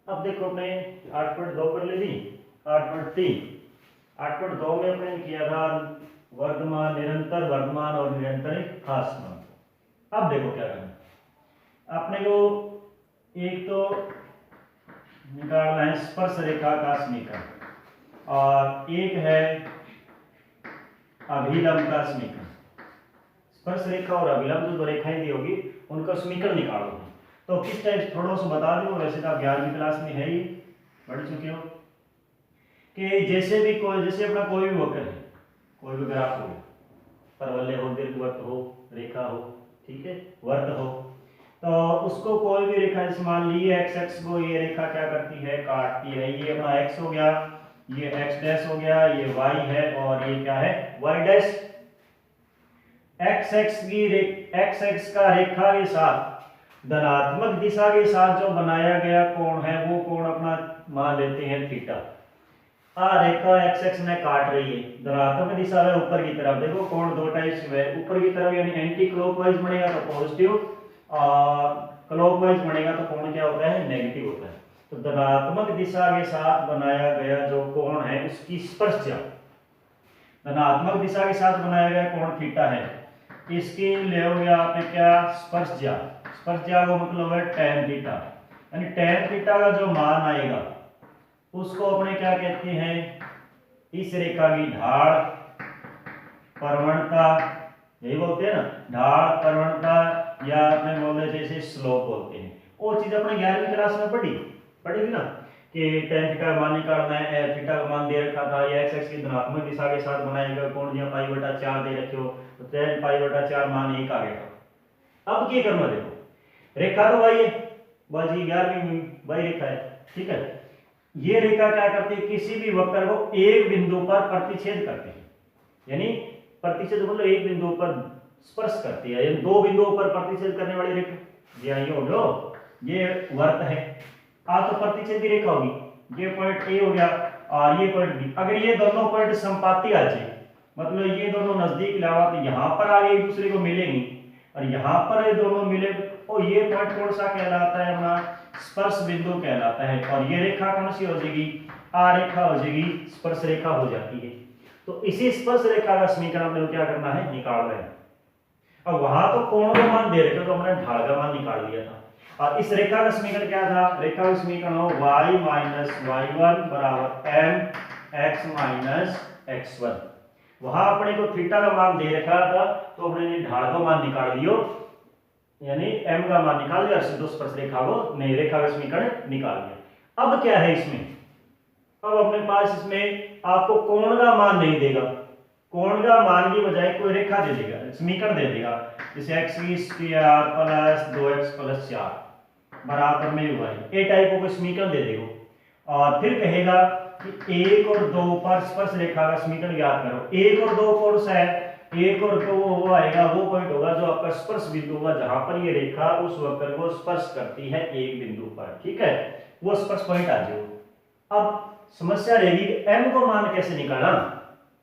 अब देखो अपने 8.2 कर ली थी, 8.3, 8.2 में अपने किया था वर्धमान, निरंतर, वर्धमान और निरंतर खास मान। अब देखो क्या करना अपने को, एक तो निकालना है स्पर्श रेखा का समीकरण और एक है अभिलंब का समीकरण। स्पर्श रेखा और अभिलंब जो दो रेखाएं दी होगी उनका समीकरण निकालो। तो किस टाइप थोड़ा सा बता दूं, वैसे तो आप 11वीं क्लास में है ही, पढ़ चुके हो कि जैसे भी कोई, जैसे अपना कोई भी वक्र है, कोई भी ग्राफ हो, परवलय हो, दीर्घवृत्त हो, रेखा हो, ठीक है, वर्त हो, तो उसको कोई भी रेखा, जैसे मान ली एक्स एक्स को ये रेखा क्या करती है, काटती है। ये अपना एक्स हो गया, ये एक्स डैश हो गया, ये वाई है और ये क्या है, वाई डैश। एक्स एक्स का रेखा के साथ धनात्मक दिशा के साथ जो बनाया गया कोण है वो कोण अपना मान लेते हैं थीटा। रेखा एक्स एक्स में काट रही है, धनात्मक दिशा में ऊपर की तरफ, देखो कोण दो टाइप्स में है, ऊपर की तरफ यानी एंटी क्लॉकवाइज बनेगा तो पॉजिटिव, और क्लॉकवाइज बनेगा तो कोण क्या होता है, नेगेटिव होता है। तो धनात्मक दिशा के साथ बनाया गया जो कोण है उसकी स्पर्शज्या, धनात्मक दिशा के साथ बनाया गया कोण थीटा है, इसकी ले हो गया आप क्या, स्पर्शज्या। स्पर्शज्या का मतलब है tan थीटा, यानी tan थीटा का जो मान आएगा उसको अपने क्या कहते हैं, इस रेखा की ढाल, प्रवणता, यही बोलते हैं ना, ढाल, प्रवणता, या अपने बोलते जैसे स्लोप बोलते हैं। वो चीज अपने 11वीं क्लास में पढ़ी थी ना कि tan थीटा का मान निकालना है, थीटा का मान दे रखा था, या एक्स एक्स की धनात्मक दिशा के साथ बनाएगा कोण जो π/4 दे रखे हो, तो tan π/4 मान 1 आ गया। अब क्या करना, देखो रेखा तो भाई है, बाजी 11वीं भाई रेखा है, ठीक है। ये रेखा क्या करती है, किसी भी वक्र को एक बिंदु पर प्रतिच्छेद करती है, यानी प्रतिच्छेद मतलब एक बिंदु पर स्पर्श करती है, यानी दो बिंदुओं पर प्रतिच्छेद करने वाली रेखा। ये हो गया, ये वर्त है, तो प्रतिच्छेद की रेखा होगी, ये पॉइंट ए हो गया और ये पॉइंट बी। अगर ये दोनों पॉइंट संपाती आ जाए, मतलब ये दोनों नजदीक लावा, तो यहाँ पर आगे एक दूसरे को मिलेंगी और यहाँ पर ये दोनों मिले, और ये पॉइंट कौन सा कहलाता है, अपना स्पर्श बिंदु कहलाता है। और ये रेखा कौन सी हो जाएगी, रेखा हो जाएगी, स्पर्श रेखा हो जाती है। तो इसी स्पर्श रेखा का समीकरण हमने क्या करना है, निकालना है। अब वहां तो कोण का मान दे रखे, तो हमने ढाल का मान निकाल लिया था। और इस रेखा का समीकरण क्या था, रेखा का समीकरण हो y माइनस y1 बराबर m x x1। वहां अपने को थीटा का मान दे रखा था, तो हमने ढाल का मान निकाल लियो, यानी m का मान निकाल दिया, सीधो स्पर्श रेखा को, नहीं रेखा का समीकरण निकाल दिया। अब क्या है इसमें, अब अपने पास इसमें आपको कोण का मान नहीं देगा, कोण का मान की बजाय कोई रेखा दे देगा, समीकरण दे देगा, जैसे x की स्क्वायर प्लस 2x प्लस 4 बराबर में y, ए टाइप को कोई समीकरण दे देगा। और फिर कहेगा कि 1 और 2 पर स्पर्श रेखा का समीकरण ज्ञात करो। 1 और 2 कौन सा है, 1 और 2 वो आएगा, वो पॉइंट होगा जो आपका स्पर्श बिंदु होगा, जहां पर ये रेखा उस वक्र को स्पर्श करती है एक बिंदु पर, ठीक है, वो स्पर्श पॉइंट आ जाएगा। अब समस्या रहेगी m को मान कैसे निकालना,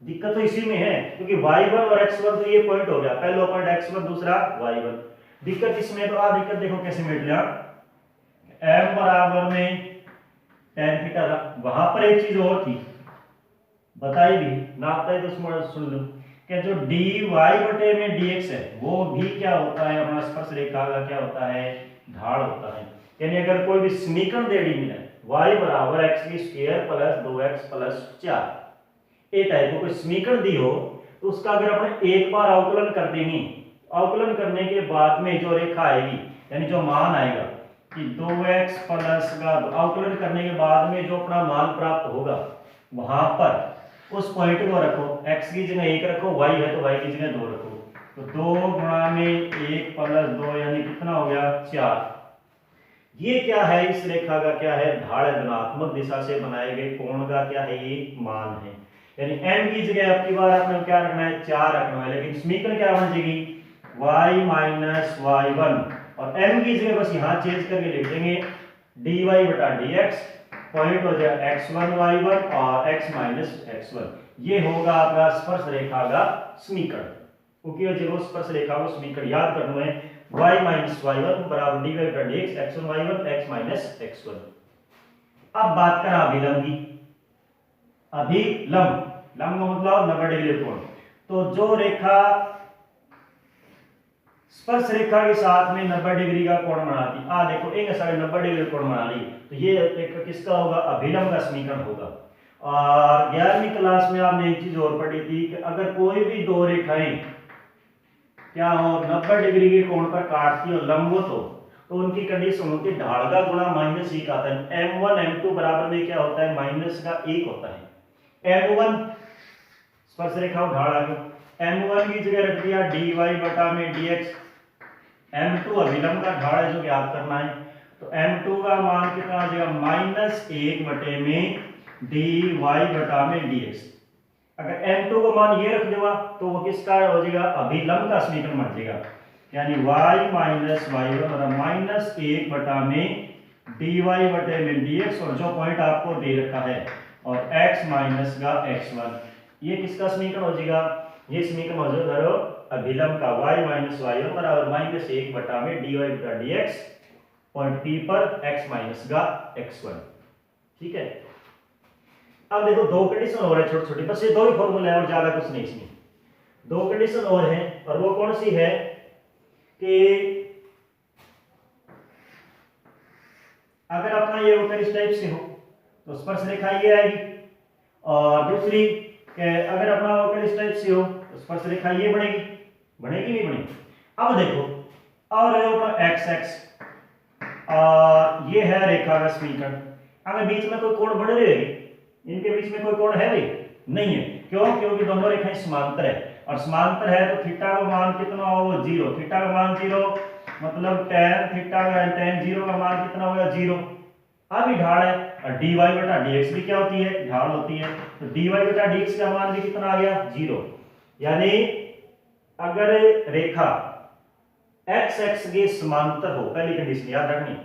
दिक्कत तो इसी में है, क्योंकि y1 और x1 तो ये पॉइंट हो गया, पहला पॉइंट x1 दूसरा y1। दिक्कत इसमें, तो दिक्कत देखो कैसे मिट लिया, m बराबर में tan थीटा था। वहां पर एक चीज और थी, बताई भी ना, बताई तो सुन लो, कि जो dy बटे में dx है वो भी क्या होता है, अपना स्पर्श रेखा का क्या होता है, ढाल होता है। यानी अगर कोई भी समीकरण दे दी मिले, y बराबर x की स्क्वायर प्लस 2x प्लस 4, ए टाइप को कोई समीकरण दी हो, तो उसका अगर अपने एक बार अवकलन कर देंगे, अवकलन करने के बाद में जो रेखा आएगी, यानी जो मान आएगा कि 2x प्लस का अवकलन करने के बाद में जो अपना मान प्राप्त होगा, वहां पर उस पॉइंट को रखो, x की जगह 1 रखो, y है तो y की जगह 2 रखो, तो 2 गुणा में 1 प्लस 2 यानी कितना हो गया, 4। ये क्या है, इस रेखा का क्या है, ढाल, धनात्मक दिशा से बनाए गए कोण का क्या है, ये मान है। यानी m की जगह आपकी बार आपने क्या रखना है, 4 रखना है, लेकिन समीकरण क्या बन जाएगी, y माइनस y1, और m की जगह बस यहाँ चेंज करके लिख देंगे dy बटा dx, पॉइंट हो जाएगा x1 y1 और x माइनस x1। ये होगा आपका स्पर्श रेखा का समीकरण, क्योंकि जो स्पर्श रेखा को समीकरण याद करना है, y माइनस y1 बराबर dy बटा dx, x1 y1 x minus x1। अब बात करें अभिलंब की। अभिलंब, लंब का मतलब 90 डिग्री कोण। तो जो रेखा स्पर्श रेखा के साथ में 90 डिग्री का कोण बनाती, देखो एक साढ़े 90 डिग्री कोण बना ली, तो ये रेखा किसका होगा? अभिलंब का समीकरण होगा। और 11वीं क्लास में आपने एक चीज और पढ़ी थी कि अगर कोई भी दो रेखाएं क्या हो 90 डिग्री के कोण पर काटती हो, लंबवत हो, तो उनकी कंडीशन होती है ढाल का गुणा -1 आता है। m1 m2 बराबर में क्या होता है? -1 होता है। m1 स्पर्श रेखा ढाल आ गई, m1 की जगह रख दिया dy बटा में dx। m2 अभिलंब का ढाल है जो ज्ञात करना है, तो m2 का मान कितना आ जाएगा? -1 बटे में dy बटा में dx। अगर m2 को मान ये रख देगा तो वो किसका हो जाएगा? अभिलंब का समीकरण बन जाएगा, यानी y माइनस y1 बराबर -1 बटा में dy बटे में dx, और जो पॉइंट आपको दे रखा है और x माइनस का x1, ये किसका समीकरण हो जाएगा? ये समीकरण हो जाएगा अभिलंब का y माइनस y1 बराबर -1 बटा में dy बटा dx, पॉइंट P पर x माइनस का x1। ठीक है। अब देखो दो कंडीशन और है छोटी छोटी, बस ये दो ही फॉर्मूला है और ज्यादा कुछ नहीं इसमें। दो कंडीशन और है, और वो कौन सी है कि अगर अपना ये होकर इस टाइप से हो तो स्पर्श रेखा ये आएगी, और दूसरी अगर अपना होकर इस टाइप से हो तो स्पर्श रेखा ये बनेगी। बनेगी नहीं बनेगी? अब देखो और एक्स एक्स, और ये है रेखा का समीकरण। अगर बीच में कोई कोण बन रहेगी, इनके बीच में कोई कोण है भाई? नहीं है। क्यों? क्योंकि दोनों रेखाएं समांतर है, और समांतर है तो थीटा का मान कितना होगा? 0। थीटा का मान 0 मतलब tan थीटा का tan 0 का मान कितना होगा? 0। अभी ढाल है, और dy बटा dx भी क्या होती है? ढाल होती है, तो dy बटा dx का मान भी कितना आ गया? 0। यानी अगर रेखा x x के समांतर हो, पहली कंडीशन याद रखनी,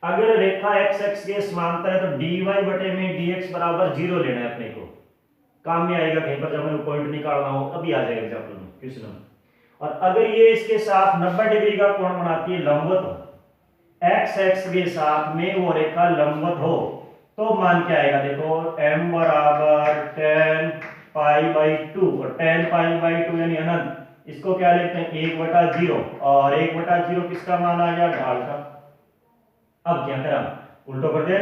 अगर रेखा x x के समांतर है तो dy बटे में dx बराबर 0 लेना है अपने को। काम में आएगा कहीं पर जब मैं पॉइंट निकालना हो, अभी आ जाएगा एग्जांपल में, क्वेश्चन में। और अगर ये इसके साथ 90 डिग्री का कोण बनाती है, लंबवत हो, x x के साथ में वो रेखा लंबवत हो, तो मान क्या आएगा? देखो m बराबर tan π/2, और tan π/2 यानी अनंत, इसको क्या लिखते हैं? 1/0, और 1/0 किसका मान आ गया? ढाल का। अब क्या करा? उल्टो कर दे,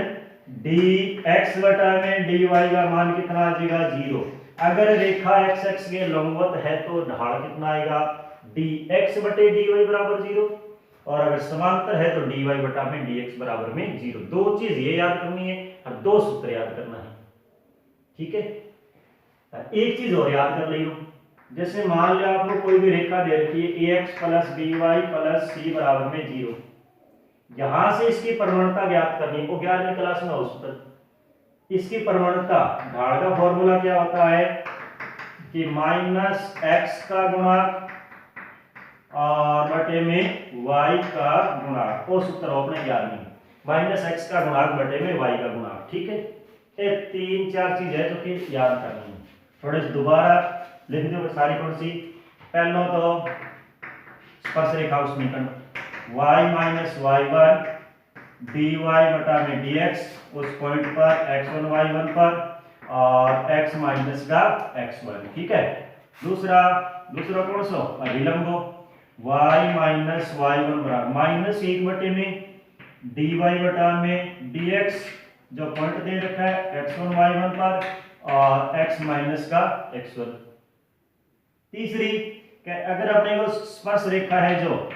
dx बटा में dy का मान कितना आ जाएगा? 0। अगर रेखा x x के लंबवत है तो ढाल कितना आएगा? dx बटे dy बराबर 0, और अगर समांतर है तो dy बटा में dx बराबर में 0। दो चीज ये याद करनी है और दो सूत्र याद करना है। ठीक है। एक चीज और याद कर लियो, जैसे मान लिया आपको कोई भी रेखा दे रखी है ax plus by plus c बराबर में 0, यहां से इसकी प्रवणता ज्ञात करनी है, वो 11वीं क्लास में हो सूत्र। इसकी प्रवणता, ढाल का फॉर्मूला क्या होता है कि -x का गुणक और बटे में y का गुणक, वो सूत्र हो अपने 11वीं, -x का गुणक बटे में y का गुणक। ठीक है। ये 3-4 चीज है जो कि याद करनी है। थोड़े से दोबारा लिख दो सारी कौन सी। पहला तो स्पर्श रेखा समीकरण y माइनस y1 dy बटा में dx, उस पॉइंट पर x1 y1 पर, और x माइनस का x1। ठीक है। दूसरा कौन सा? अभिलंब हो, y माइनस y1 बराबर -1 बटे में dy बटा में dx, जो पॉइंट दे रखा है x1 y1 पर, और x माइनस का x1। तीसरी, अगर अपने को स्पर्श रेखा है जो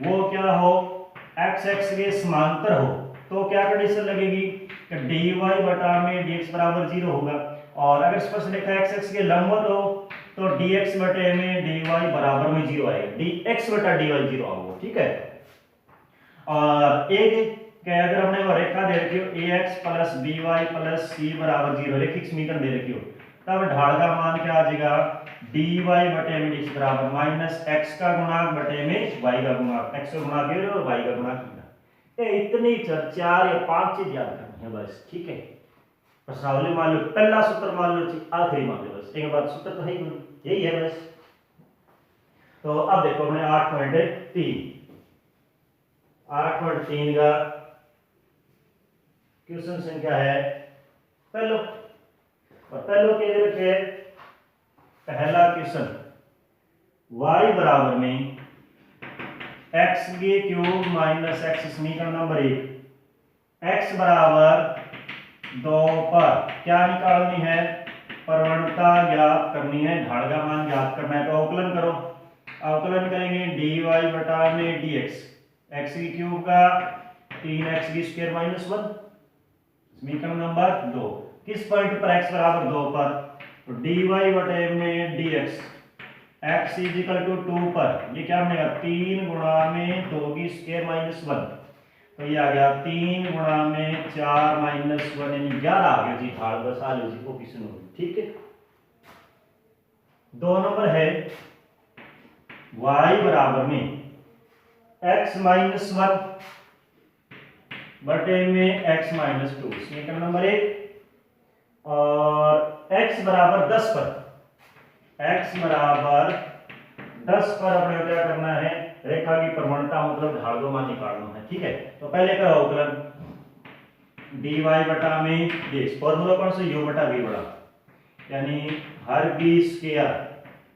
वो क्या हो x x के समांतर हो, तो क्या कंडीशन लगेगी कि dy बटा में dx बराबर 0 होगा, और अगर स्पर्श रेखा x x के लंबवत हो तो dx बटे में dy बराबर में 0 आएगा, dx बटा dy 0 आएगा। ठीक है। और एक अगर हमने वो रेखा दे रखी हो ax plus by plus c बराबर 0, रेखिक समीकरण दे रखी हो, तब ढाल का मान क्या आ जाएगा? dy बटे में dx बराबर -x का गुणक बटे में y का गुणक, x का गुणक ये और y का गुणक। ये इतनी 4 या 5 चीज याद करनी है बस। ठीक है। प्रश्नावली मान लो, पहला सूत्र मान लो, आखिरी मान लो, बस एक बात, सूत्र तो है ही, यही है बस। तो अब देखो हमने 8.3 का क्वेश्चन संख्या है पहलो, और पहलो के रखे पहला क्वेश्चन y बराबर में एक्स के क्यूब माइनस एक्स, समीकरण नंबर 1। x बराबर 2 पर क्या निकालनी है, प्रवणता ज्ञात करनी है, ढाल का मान ज्ञात करना है। तो अवकलन करो, अवकलन करेंगे dy बटा में dx, x की क्यूब का 3x की स्क्वायर माइनस 1, समीकरण नंबर 2। किस पॉइंट पर x बराबर 2 पर, तो dy बटे में dx x is equal to 2 पर, ये क्या बनेगा 3 गुणा में 2 की स्क्वायर माइनस 1, तो ये आ गया 3 गुणा में 4 माइनस 1 यानी 11 आ गया जी। ढाल बस आ लो जी, कोफिशिएंट हो गई। ठीक है, 2 नंबर है y बराबर में x माइनस 1 बटे में x माइनस 2, समीकरण नंबर 1। और x बराबर 10 पर, x बराबर 10 पर अपने क्या करना है, रेखा की प्रवणता मतलब ढाल को मान निकालना है। ठीक है, तो पहले करो अवकलन dy बटा में dx, फॉर्मूला कौन सा, u बटा v बड़ा, यानी हर b स्क्वायर,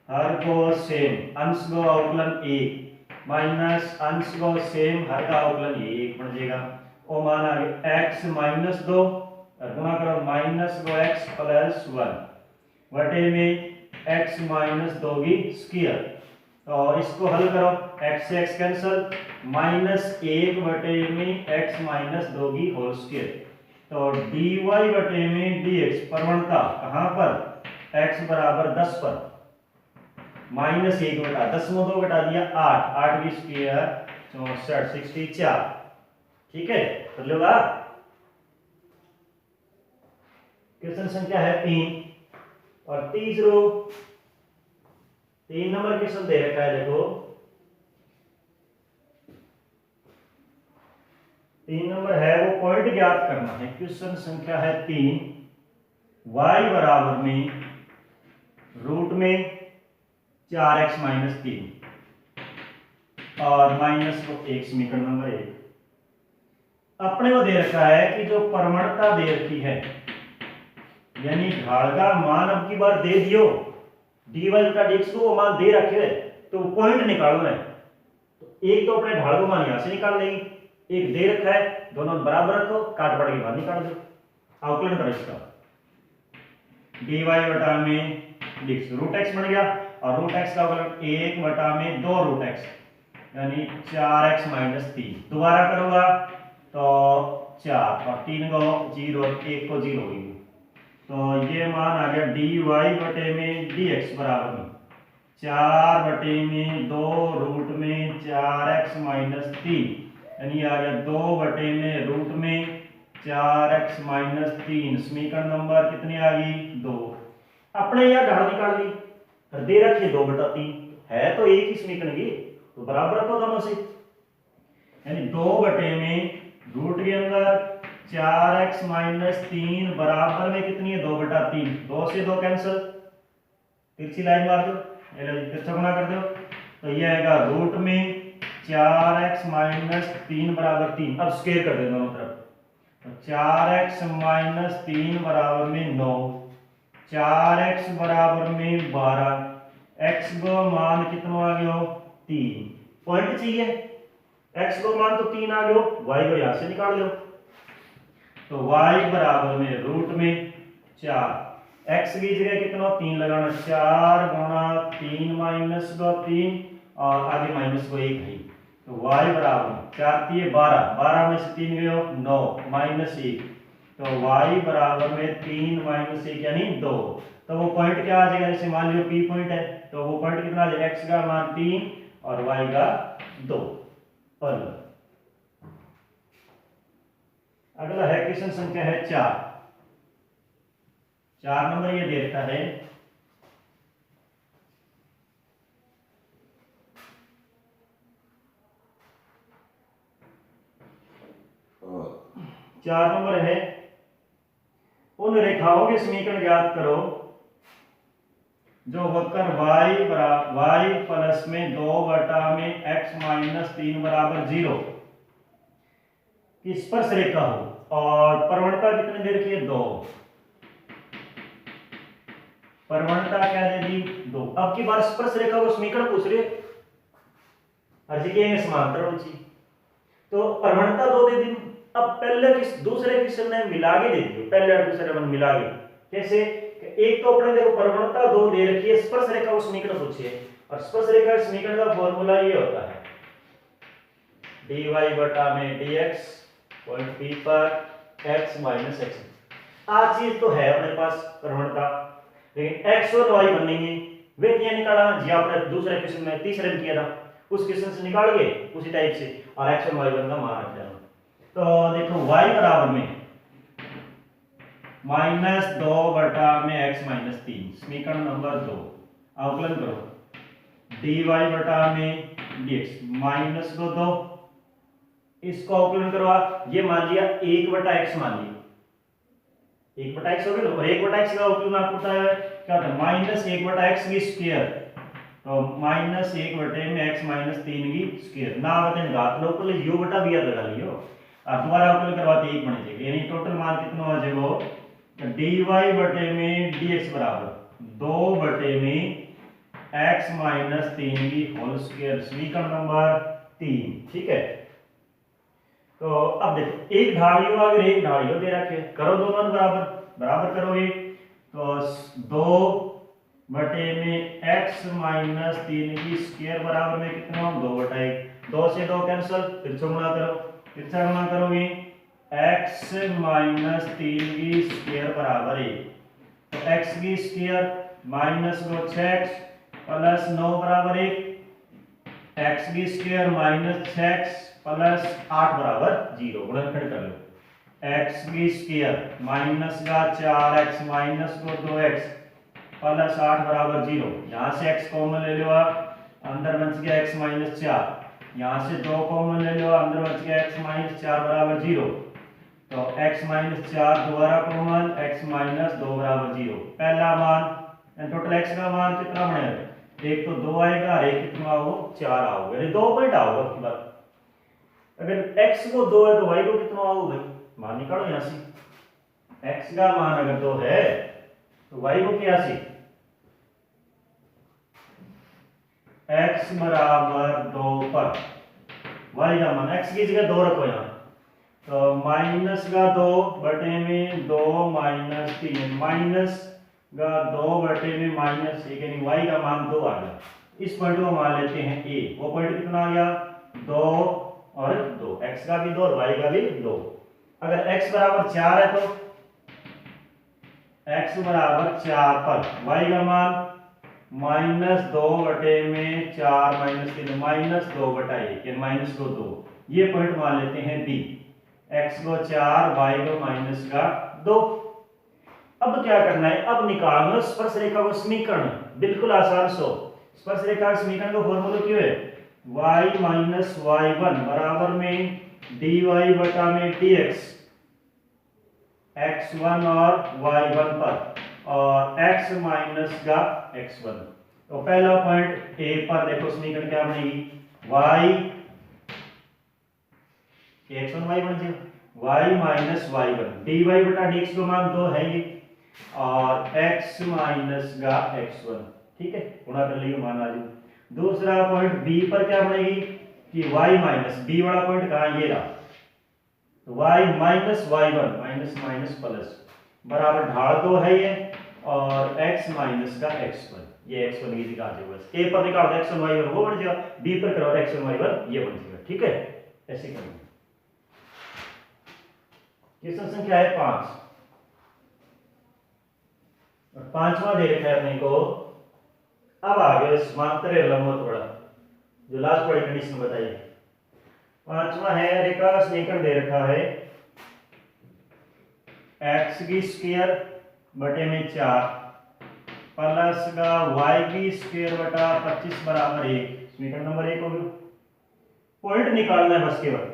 हर को सेम, अंश को अवकलन 1 माइनस अंश को सेम, हर का अवकलन 1 बन जाएगा। और मान आ गया x माइनस 2 और गुणा करो माइनस को x प्लस 1 बटे में x माइनस 2 की स्क्वायर। तो इसको हल करो, x से x कैंसल, माइनस 1 बटे में x माइनस 2 की होल स्क्वायर। तो dy बटे में dx प्रवणता कहां पर, x बराबर 10 पर, माइनस 1 बटा 10 में 2 बटा दिया 8, 8 की स्क्वायर 64, 64। ठीक है, कर लो बात। क्वेश्चन संख्या है 3 और तीसरो 3 नंबर क्वेश्चन दे रखा है, देखो 3 नंबर है वो पॉइंट ज्ञात करना है। क्वेश्चन संख्या है 3, y बराबर में रूट में 4x माइनस 3 और माइनस को 1, समीकरण नंबर 1। अपने को दे रखा है कि जो प्रवणता दे रखी है, यानी ढाल का मान अब की बार दे दियो, dy बटा dx को वो मान दे रखे है, तो पॉइंट निकालना है। तो एक तो अपने ढाल को मान यहां से निकाल लेंगे, एक दे रखा है, दोनों बराबर रखो, काट पड़ के बाद निकाल दो। अवकलन करो इसका, dy बटा में dx रूट x बन गया, और रूट x का अवकलन 1 बटा में 2 रूट x, यानी 4x माइनस 3। दोबारा करूंगा तो 4 और 3 को 0, 1 को 0 होगी, तो ये मान आ गया dy बटे में dx बराबर में 4 बटे में 2 रूट में 4x माइनस 3, यानी आ गया 2 बटे में रूट में 4x माइनस 3, समीकरण नंबर कितनी आ गई 2। अपने यह ढाल निकाल ली, दे रखी 2 बटा 3 है, तो एक ही समीकरण की, तो बराबर रखो दोनों से, यानी 2 बटे में रूट के अंदर 4x माइनस 3 बराबर में कितनी है 2 बटा 3, 2 से 2 कैंसिल, तिरछी लाइन मार दो, तिरछा गुना कर दो, तो यह आएगा रूट में 4x माइनस 3 बराबर 3। अब स्क्वायर कर दो दोनों तरफ, तो 4x माइनस 3 बराबर में 9, 4x बराबर में 12, x को मान कितना आ गया 3, पॉइंट चाहिए, x को मान तो 3 आ गया, y को यहां से निकाल लो, तो y बराबर में रूट में 4, x की जगह कितना 3 लगाना, 4 गुणा 3 माइनस को 3 और आगे माइनस को 1 है, तो y बराबर 4 3 12, 12 में से 3 गए 9 माइनस 1, तो y बराबर में 3 माइनस 1 यानी 2। तो वो पॉइंट क्या आ जाएगा, जैसे मान लियो p पॉइंट है, तो वो पॉइंट कितना आ जाएगा, x का मान 3 और y का 2। अगला है क्वेश्चन संख्या है 4 नंबर ये दे रखा है, चार नंबर है, उन रेखाओं के समीकरण ज्ञात करो जो वक्र y प्लस में 2 बटा में x माइनस 3 बराबर 0 की स्पर्श रेखा हो। और प्रवणता कितने दे रखी है 2, प्रवणता क्या दे दी 2। अब की बार स्पर्श रेखा को समीकरण पूछ रही है, हर जगह में समांतर होनी चाहिए, तो प्रवणता 2 दे दी। अब पहले दूसरे क्वेश्चन में मिला के दे दियो, पहले और दूसरे में मिला के कैसे, एक तो अपने देखो प्रवणता 2 दे रखी है, स्पर्श रेखा को समीकरण पूछिए, और स्पर्श रेखा के समीकरण का फॉर्मूला ये होता है dy बटा में dx पॉइंट p पर x माइनस x। आज चीज तो है अपने पास प्रवणता, लेकिन x और y बनेंगे वे क्या निकाला जी आपने दूसरे क्वेश्चन में तीसरे में किया था, उस क्वेश्चन से निकाल के उसी टाइप से, और x और y का मान रख देना। तो देखो y बराबर में -2 बटा में x माइनस 3, समीकरण नंबर 2, अवकलन करो dy बटा में dx माइनस को 2, इसको अवकलन करो आप, ये मान लिया 1 बटा x मान लिया, 1 बटा x हो गया, और 1 बटा x का अवकलन आपको पता है क्या होता है, -1 बटा x की स्क्वायर, तो -1 बटे में x माइनस 3 की स्क्वायर, ना बते घात लो पहले u बटा v लगा लियो, और दोबारा अवकलन करवाते 1 बन जाएगा, यानी टोटल मान कितना हो जाएगा, dy बटे में dx बराबर 2 बटे में x माइनस 3 की होल स्क्वायर, समीकरण नंबर 3। ठीक है, तो अब देखो एक ढालियों अगर एक ढालियों दे रखे, करो दोनों बराबर, बराबर करोगे तो 2 बटे में x माइनस 3 की स्क्वायर बराबर में कितना, 2 बटा 1, 2 से 2 कैंसिल, तिरछा गुणा करो, तिरछा गुणा करोगे x माइनस 3 की स्क्वायर बराबर 1, तो x की स्क्वायर माइनस 6x प्लस 9 बराबर 1, x की स्क्वायर माइनस 6x प्लस 8 बराबर 0, गुणनखंड कर लो, x की स्क्वायर माइनस का 4x माइनस को 2x प्लस 8 बराबर 0, यहाँ से x कॉमन ले लो आप, अंदर बच गया x माइनस 4, यहाँ से 2 कॉमन ले लो, अंदर बच गया x माइनस 4 बराबर 0, तो x माइनस 4 दोबारा कॉमन, x माइनस 2 बराबर 0, पहला मान टोटल x का मान कितना बनेगा, एक तो 2 आएगा और एक कितना आओ 4 आओगे, यानी 2 पॉइंट आओगे आपकी बात। अगर x को 2 है तो y को कितना आओ भाई, मान निकालो यहाँ से, x का मान अगर 2 है तो y को क्या सी, x बराबर 2 पर y का मान, x की जगह 2 रखो यहाँ, तो माइनस का 2 बटे में 2 माइनस 3, माइनस का 2 बटे में माइनस 1, यानी y का मान 2 आ गया। इस पॉइंट को मान लेते हैं a, वो पॉइंट कितना आ गया 2 और 2, x का भी 2 और y का भी 2। अगर x बराबर 4 है तो x बराबर 4 पर y का मान -2 बटे में 4 माइनस 3, -2 बटा 1, यानी माइनस को 2, ये पॉइंट मान लेते हैं b, x को 4 y को माइनस का 2। अब क्या करना है, अब निकालना स्पर्श रेखा को समीकरण, बिल्कुल आसान सो, स्पर्श रेखा के समीकरण का फॉर्मूला क्यों है, y माइनस y1 बराबर में dy बटा में dx, x1 और y1 पर, और x माइनस का x1। तो पहला पॉइंट a पर देखो समीकरण क्या बनेगी, y x1 y बन जाएगा, y माइनस y1 dy बटा dx का मान 2 है ये, और x माइनस का x1, ठीक है, गुणा कर लियो मान आ जाएगा। दूसरा पॉइंट b पर क्या बनेगी कि y माइनस, b वाला पॉइंट कहाँ ये रहा, तो y minus y1 minus minus plus बराबर ढाल 2 है ये, और x माइनस का x1, ये x1 की जगह आ जाएगा, बस a पर निकाल दो x1 y1 वो बन जाएगा, b पर करो x1 y1 ये बन जाएगा। ठीक है, ऐसे करेंगे। क्वेश्चन संख्या है 5, और 5वां दे रखा है अपने को। अब आ गया समांतर लंबवत बड़ा, जो लास्ट वाली कंडीशन बताई। 5वां है रेखा का समीकरण दे रखा है x की स्क्वायर बटे में 4 प्लस का y की स्क्वायर बटा 25 बराबर 1, समीकरण नंबर 1 हो गया। पॉइंट निकालना है बस, केवल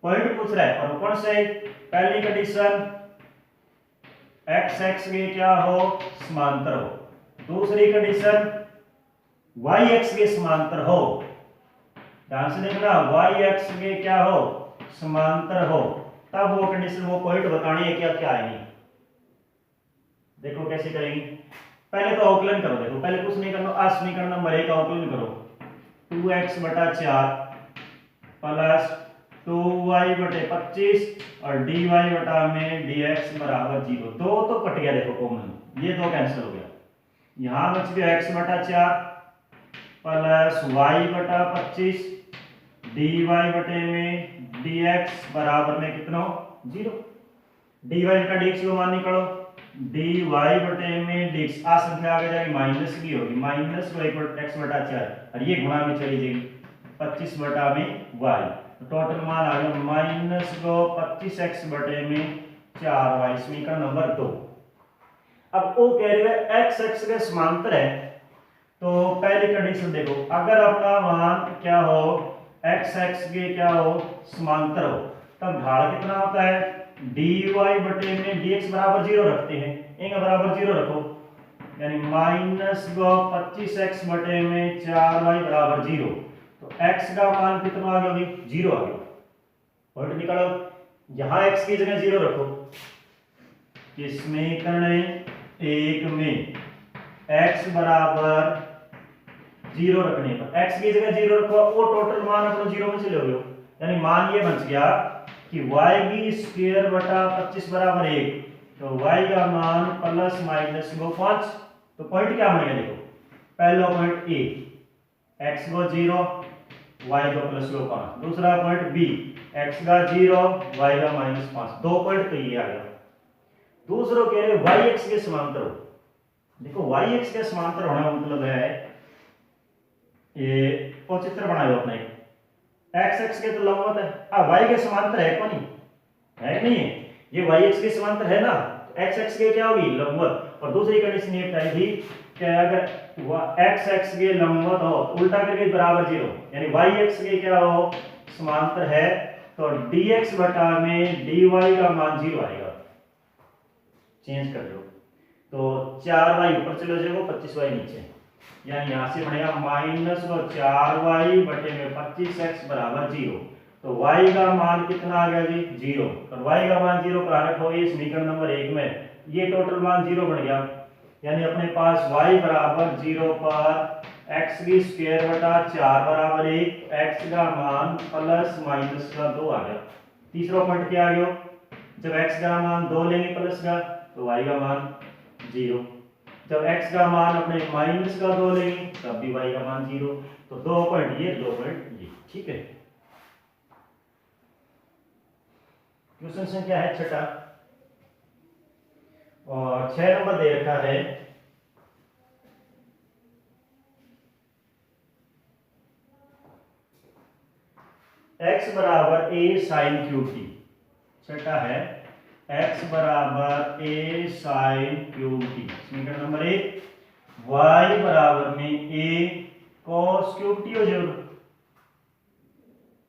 पॉइंट पूछ रहा है, और कौन सा है, पहली कंडीशन x x के क्या हो समांतर हो, दूसरी कंडीशन y x के समांतर हो, ध्यान से देखना y x के क्या हो समांतर हो, तब वो कंडीशन वो पॉइंट बतानी है क्या क्या आएगी। देखो कैसे करेंगे, पहले तो अवकलन करो। देखो पहले कुछ नहीं करना, समीकरण नंबर 1 का अवकलन करो। 2x बटा 4 प्लस 2y बटे 25 और dy बटा में dx बराबर 0। दो तो कट गया, देखो कॉमन, ये दो कैंसिल हो गया। यहां बच गया x बटा 4 प्लस y बटा 25 dy बटे में dx बराबर में कितना 0। dy बटा dx को मान निकालो, dy बटे में dx आ संख्या आगे जाएगी माइनस की होगी, माइनस को x बटा 4 और ये गुणा में चली जाएगी 25 बटा में y, तो टोटल मान आ गया माइनस को 25x बटे में 4y, समीकरण नंबर 2। अब वो कह रही है x x के समांतर है, तो पहली कंडीशन देखो, अगर अपना मान क्या हो x x के क्या हो समांतर हो, तब ढाल कितना होता है dy बटे में dx बराबर 0 रखते हैं, इनका बराबर 0 रखो, यानी माइनस को 25x बटे में 4y बराबर 0। तो x का मान कितना आ गया, 0 आ गया। पॉइंट निकालो, यहां x की जगह 0 रखो, समीकरण 1 में x बराबर 0 रखने पर x की जगह 0 रखो, वो टोटल मान अपना 0 में चले गए, यानी मान ये बच गया कि y की स्क्वायर बटा 25 बराबर 1, तो y का मान प्लस माइनस को 5। तो पॉइंट क्या बनेगा, देखो पहला पॉइंट a x को 0 y को प्लस को 5, दूसरा पॉइंट b x का 0 y का माइनस 5, दो पॉइंट तो ये आ गया। दूसरा कह रहे y x के समांतर हो, देखो y x के समांतर होना मतलब है ये वो चित्र बनाओ अपना एक, x x के तो लंबवत है, अब y के समांतर है कौन है कि नहीं है, ये y x के समांतर है ना, तो x x के क्या होगी लंबवत। और दूसरी कंडीशन ये बताई थी कि अगर x x के लंबवत हो उल्टा करके बराबर 0, यानी y x के क्या हो समांतर है, तो dx बटा में dy का मान 0 आएगा। चेंज कर दो, तो 4y ऊपर चले जाएगा 25y नीचे, यानी यहां से बनेगा माइनस 4y बटे में 25x बराबर 0। तो y का मान कितना आ गया जी 0, और y का मान 0 पर रखो ये समीकरण नंबर 1 में, ये टोटल मान 0 बन गया, यानी अपने पास y बराबर 0 पर x की स्क्वायर बटा 4 बराबर 1, x का मान प्लस माइनस का 2 आ गया। तीसरा पॉइंट क्या आ गया, जब x का मान 2 लेंगे प्लस का, तो y का मान 0, जब x का मान अपने माइनस का 2 लेंगे तब भी y का मान 0। तो दो पॉइंट ये, दो पॉइंट ये, ठीक है। क्वेश्चन संख्या है 6 और 6 नंबर दे रखा है x बराबर a sin क्यूब टी, छठा है x बराबर a sin क्यूब टी, समीकरण नंबर 1। y बराबर में a cos क्यूब टी हो जाएगा,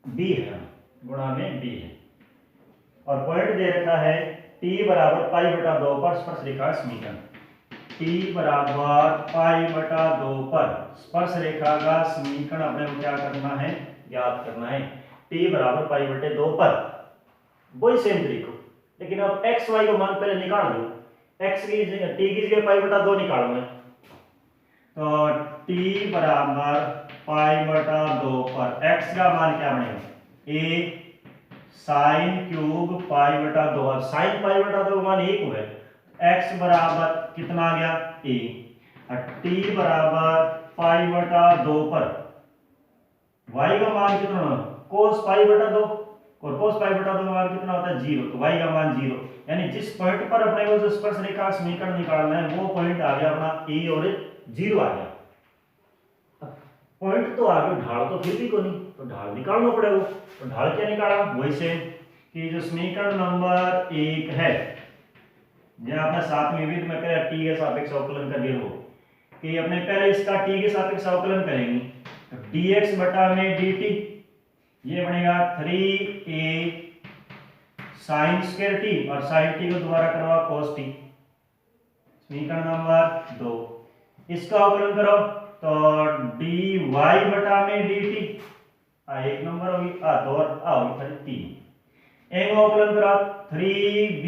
b है गुणा में b है, और पॉइंट दे रखा है t बराबर पाई बटा 2 पर स्पर्श रेखा समीकरण, t बराबर पाई बटा 2 पर स्पर्श रेखा का समीकरण अपने को क्या करना है, याद करना है। t बराबर पाई बटे 2 पर, वही सेम तरीका, लेकिन अब x y का मान पहले निकाल दो, x की जगह t की जगह पाई बटा 2 निकालो मैं, तो t बराबर पाई बटा 2 पर x का मान क्या बनेगा a साइन क्यूब पाई बटा 2, और साइन पाई बटा 2 मान 1 हुआ, x बराबर कितना आ गया a, और t बराबर पाई बटा 2 पर y का मान कितना cos पाई बटा 2, और cos पाई बटा 2 का मान कितना होता है 0, तो y का मान 0, यानी जिस पॉइंट पर अपने को जो स्पर्श रेखा समीकरण निकालना है वो पॉइंट आ गया अपना a और 0 आ गया। पॉइंट तो आ गया, ढाल तो फिर भी को नहीं, तो ढाल निकालना पड़ेगा। तो ढाल क्या निकाला, वही से कि जो समीकरण नंबर 1 है, ये आपने साथ में भी मैं कह टी के सापेक्ष अवकलन कर दिया हो कि अपने पहले इसका टी के सापेक्ष अवकलन करेंगे, तो dx बटा में dt ये बनेगा 3a sin स्क्वायर t, और sin t को दोबारा करवा cos t, समीकरण नंबर 2। इसका अवकलन करो तो dy बटा में dt, एक नंबर होगी, दो होगी 3, एंगल अवकलन करा 3b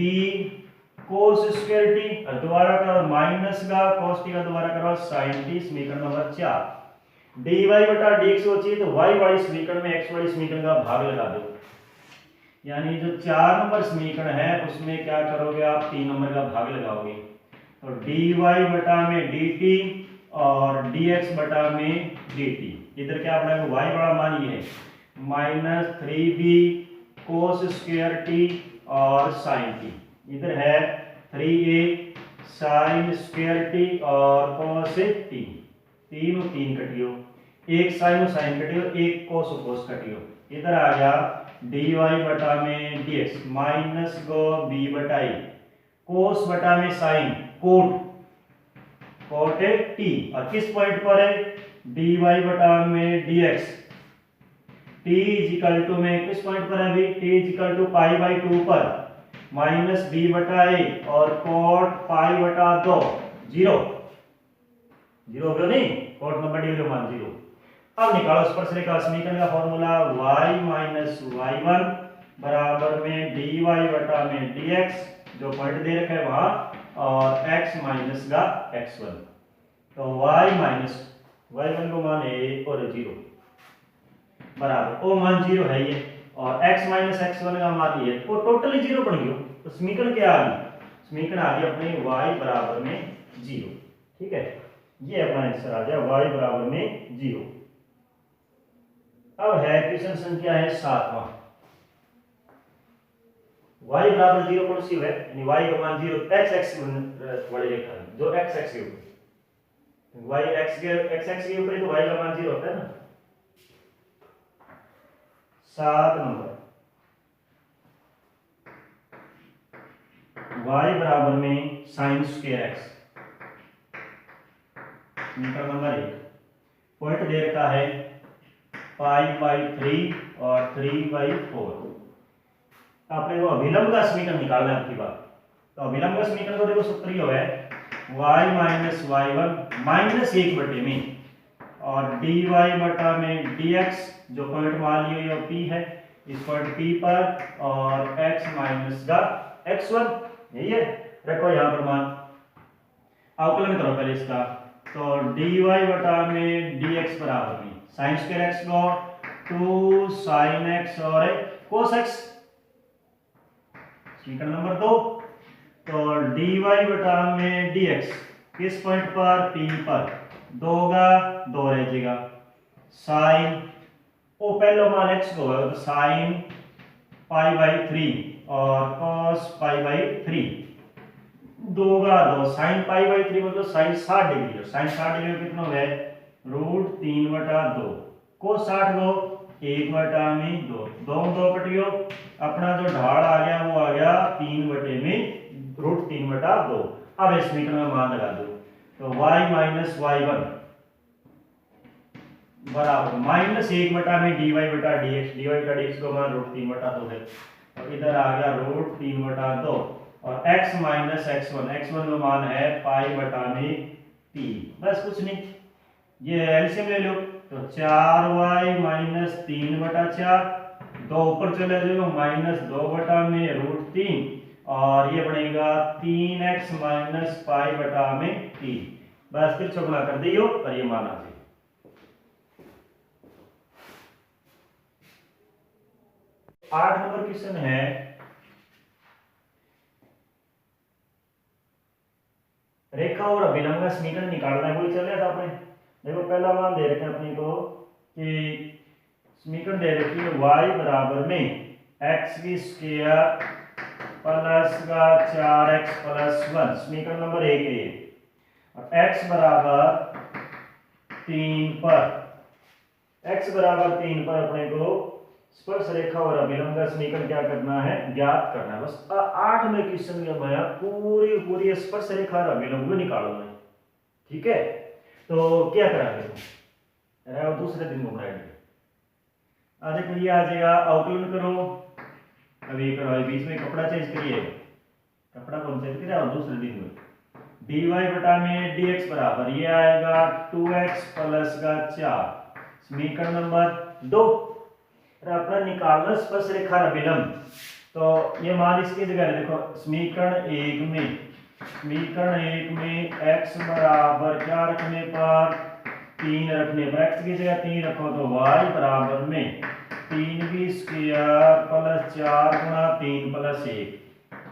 cos स्क्वायर टी और दोबारा करो माइनस का cos टी का दोबारा करो sin टी। समीकरण नंबर 4 dy बटा dx होती है तो y वाली समीकरण में x वाली समीकरण का भाग लगा दो, यानी जो 4 नंबर समीकरण है उसमें क्या करोगे आप 3 नंबर का भाग लगाओगे। तो dy बटा में dt और dx बटा में dt। इधर क्या पड़ा है y बड़ा मान ये है minus 3b cos square T और sin टी। इधर है 3a sin स्क्वायर टी और cos टी। तीन और तीन कटियो, एक sin और sin कटियो, एक cos और cos कटियो। इधर आ गया dy बटा में dx माइनस गो b बटा a cos बटा में sin कोट टी और किस पॉइंट पर है dy बटा में dx t is equal to में किस पॉइंट पर है अभी t is equal to pi by 2 पर माइनस b बटा a और cot पाई बटा 2 जीरो जीरो हो गया नहीं cot नंबर डी मान जीरो। अब निकालो स्पर्शरेखा समीकरण का फॉर्मूला y माइनस y1 बराबर में dy बटा में dx जो पॉइंट दे रखा है वहां और x माइनस का x1। तो y माइनस y1 को मान a और 0 बराबर ओ मान 0 है ये और x माइनस x1 का मान ये तो टोटली 0 बन गया। तो समीकरण क्या आ गई समीकरण आ गई अपने y बराबर में 0। ठीक है ये अपना आंसर आ गया y बराबर में 0। अब है क्वेश्चन संख्या है 7वां y बराबर 0 कौन सी है यानी y का मान 0 x x वाली रेखा है जो x x के ऊपर y x के ऊपर तो y का मान 0 होता है ना। 7 नंबर y बराबर में sin स्क्वायर x समीकरण नंबर 1 पॉइंट दे रखा है पाई बाई 3 और 3/4। आपने वो अभिलंब का समीकरण निकालना है आपकी बात। तो अभिलंब का समीकरण को देखो सूत्र ये है y माइनस y1 माइनस 1 बटे में और dy बटा में dx जो पॉइंट मान लियो ये p है इस पॉइंट p पर और x माइनस का x1 यही है रखो यहाँ पर मान अवकलन करो पहले इसका। तो dy बटा में dx बराबर में sin स्क्वायर x को 2 sin x और cos x समीकरण नंबर 2। तो dy बटा में dx किस पॉइंट पर p पर 2 का 2 रह जाएगा sin ओ पहले मान x को होगा तो sin पाई बाई 3 और cos पाई बाई 3 2 का 2 sin पाई बाई 3 मतलब sin 60 डिग्री है। sin 60 डिग्री कितना है √3/2 cos 60 को 1/2 2 कटियो अपना जो ढाल आ गया वो आ गया 3/√3/2। अब इस समीकरण में मान लगा दो तो y माइनस y1 बराबर माइनस 1 में dy बटा dx को मान √3/2 है और इधर आ गया √3/2 और x माइनस x1 का मान है पाई बटा में 3। बस कुछ नहीं ये एलसीएम ले लो तो 4y माइनस 3/4 2 ऊपर चले जाएगा माइनस 2 बटा में √3 और ये बनेगा 3x माइनस पाई बटा में 3। बस फिर चौगुना कर दियो और ये मान आ जाए। आठ नंबर क्वेश्चन है रेखा और अभिलंब का समीकरण निकालना है। वही चल रहा था अपने देखो पहला मान दे रखे अपने को कि समीकरण दे रखी है y बराबर में x की स्क्वायर प्लस का 4x प्लस 1 समीकरण नंबर 1 है और x बराबर 3 पर अपने को स्पर्श रेखा और अभिलंब का समीकरण क्या करना है ज्ञात करना है। बस 8 में क्वेश्चन में मैं पूरी स्पर्श रेखा और अभिलंब निकालूंगा। ठीक है तो क्या करेंगे वो दूसरे दिन घुमाएंगे। देखो ये आ जाएगा अवकलन करो अभी करो बीच में कपड़ा चेंज करिए कपड़ा कौन चेंज करिए और दूसरे दिन में dy बटा में dx बराबर ये आएगा 2x प्लस का 4 समीकरण नंबर 2। अपना निकालना स्पर्श रेखा अभिलंब तो ये मान इसकी जगह देखो, समीकरण एक में x बराबर क्या रखने पर, 3 रखने पर, x की जगह 3 रखो तो y बराबर में 3 स्क्वायर प्लस 4 गुणा 3 प्लस 1,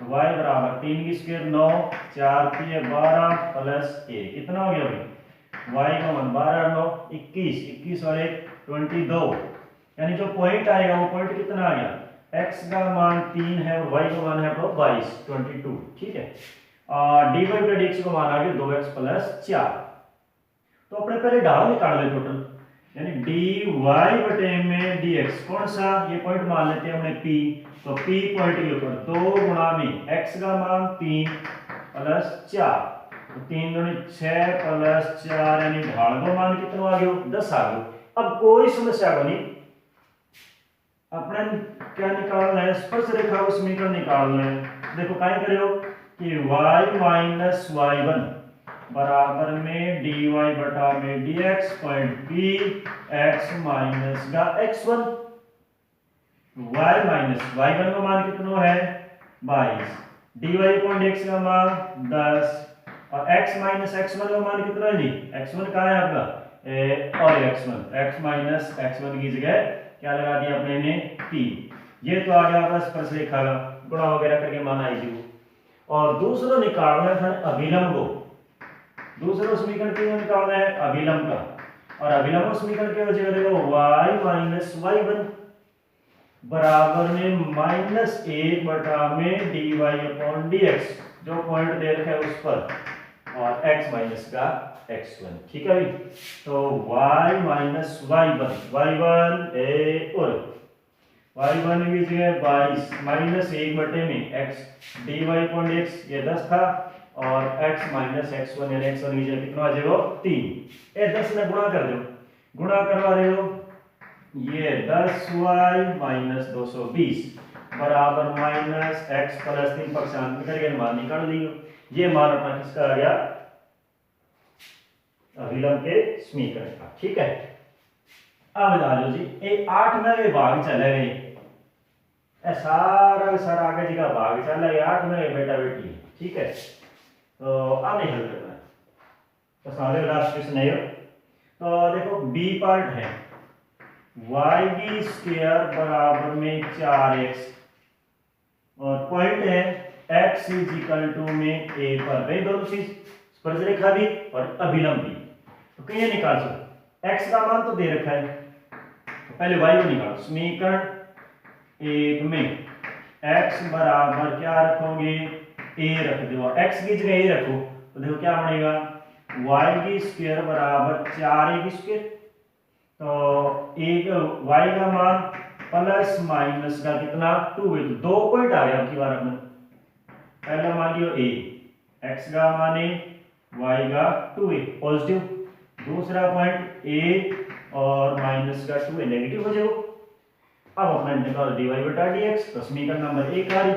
y बराबर 3 स्क्वायर 9, 4 3 12 प्लस 1, कितना हो गया भाई, y का मान 12 9 21, 21 और 1 22, यानी जो पॉइंट आएगा वो पॉइंट कितना आ गया, x का मान 3 है और y का मान है आपको 22 22, ठीक है। dy बटा dx का मान आ गया 2x प्लस 4। तो अपने पहले ढाल निकाल ले टोटल, यानी dy बटे में dx, कौन सा, ये पॉइंट मान लेते हैं हमने p, तो p पॉइंट के ऊपर 2 गुणा में x का मान 3 प्लस 4, तो 3 दूनी 6 प्लस 4, यानी ढाल का मान कितना आ गया, 10 आ गया। अब कोई समस्या को नहीं, अपने क्या निकालना है, स्पर्श रेखा को समीकरण निकालना है। देखो क्या करो कि y माइनस y1 बराबर में dy बटा में dx point p x minus का x1, y माइनस y1 का मान कितना है 22, dy पॉइंट x का मान 10 और x माइनस x1 का मान कितना है जी, x1 कहाँ है आपका और x1, x माइनस x1 की जगह क्या लगा दिया अपने ने 3। ये तो आ गया आपका स्पर्श रेखा का गुणा वगैरह करके मान आई थी। और दूसरा निकालना है अभिलंब को, दूसरा समीकरण क्यों निकालना है अभिलंब का, और अभिलंब समीकरण की वजह देखो y माइनस y1 बराबर में माइनस 1 बटा में dy अपॉन dx, जो पॉइंट दे रखा है उस पर, और x माइनस का x1, ठीक है भाई। तो y माइनस y1 ए और y1 की जगह 22 माइनस 1 बटे में x dy अपॉन dx, ये 10 था, और x माइनस x1 यानी x1 की जगह कितना आ जाएगा 3, ये 10 में गुणा कर दो, गुणा करवा दे दो, ये 10y माइनस 220 बराबर माइनस x प्लस 3 पक्षांतर करके मान निकाल लियो। ये मान अपना किसका आ गया, अभिलंब के समीकरण का, ठीक है। अब डालो जी ये 8वें भाग चले गए, सारा सारा आगे जी का भाग चला गया, 8वें बेटा बेटी, ठीक है। तो अब नहीं हल करना है, तो सारे लास्ट क्वेश्चन है। तो देखो बी पार्ट है y स्क्वायर बराबर में 4x, और पॉइंट है x इज इक्वल टू में a पर, भाई दोनों चीज स्पर्श रेखा भी और अभिलंब भी, तो कहीं निकाल सकते, x का मान तो दे रखा है, तो पहले y को निकालो। समीकरण 1 में x बराबर क्या रखोगे a रख दो, x की जगह a रखो, तो देखो क्या बनेगा y स्क्वायर बराबर 4a स्क्वायर, तो एक y का मान प्लस माइनस का कितना 2 है, तो 2 पॉइंट आ गया आपकी बार अपना, पहला मान लियो a, x का मान है y का 2 है पॉजिटिव, दूसरा पॉइंट a और माइनस का 2 है नेगेटिव हो जाएगा। अब अपना निकाल dy बटा dx, तो समीकरण नंबर 1 आ रही,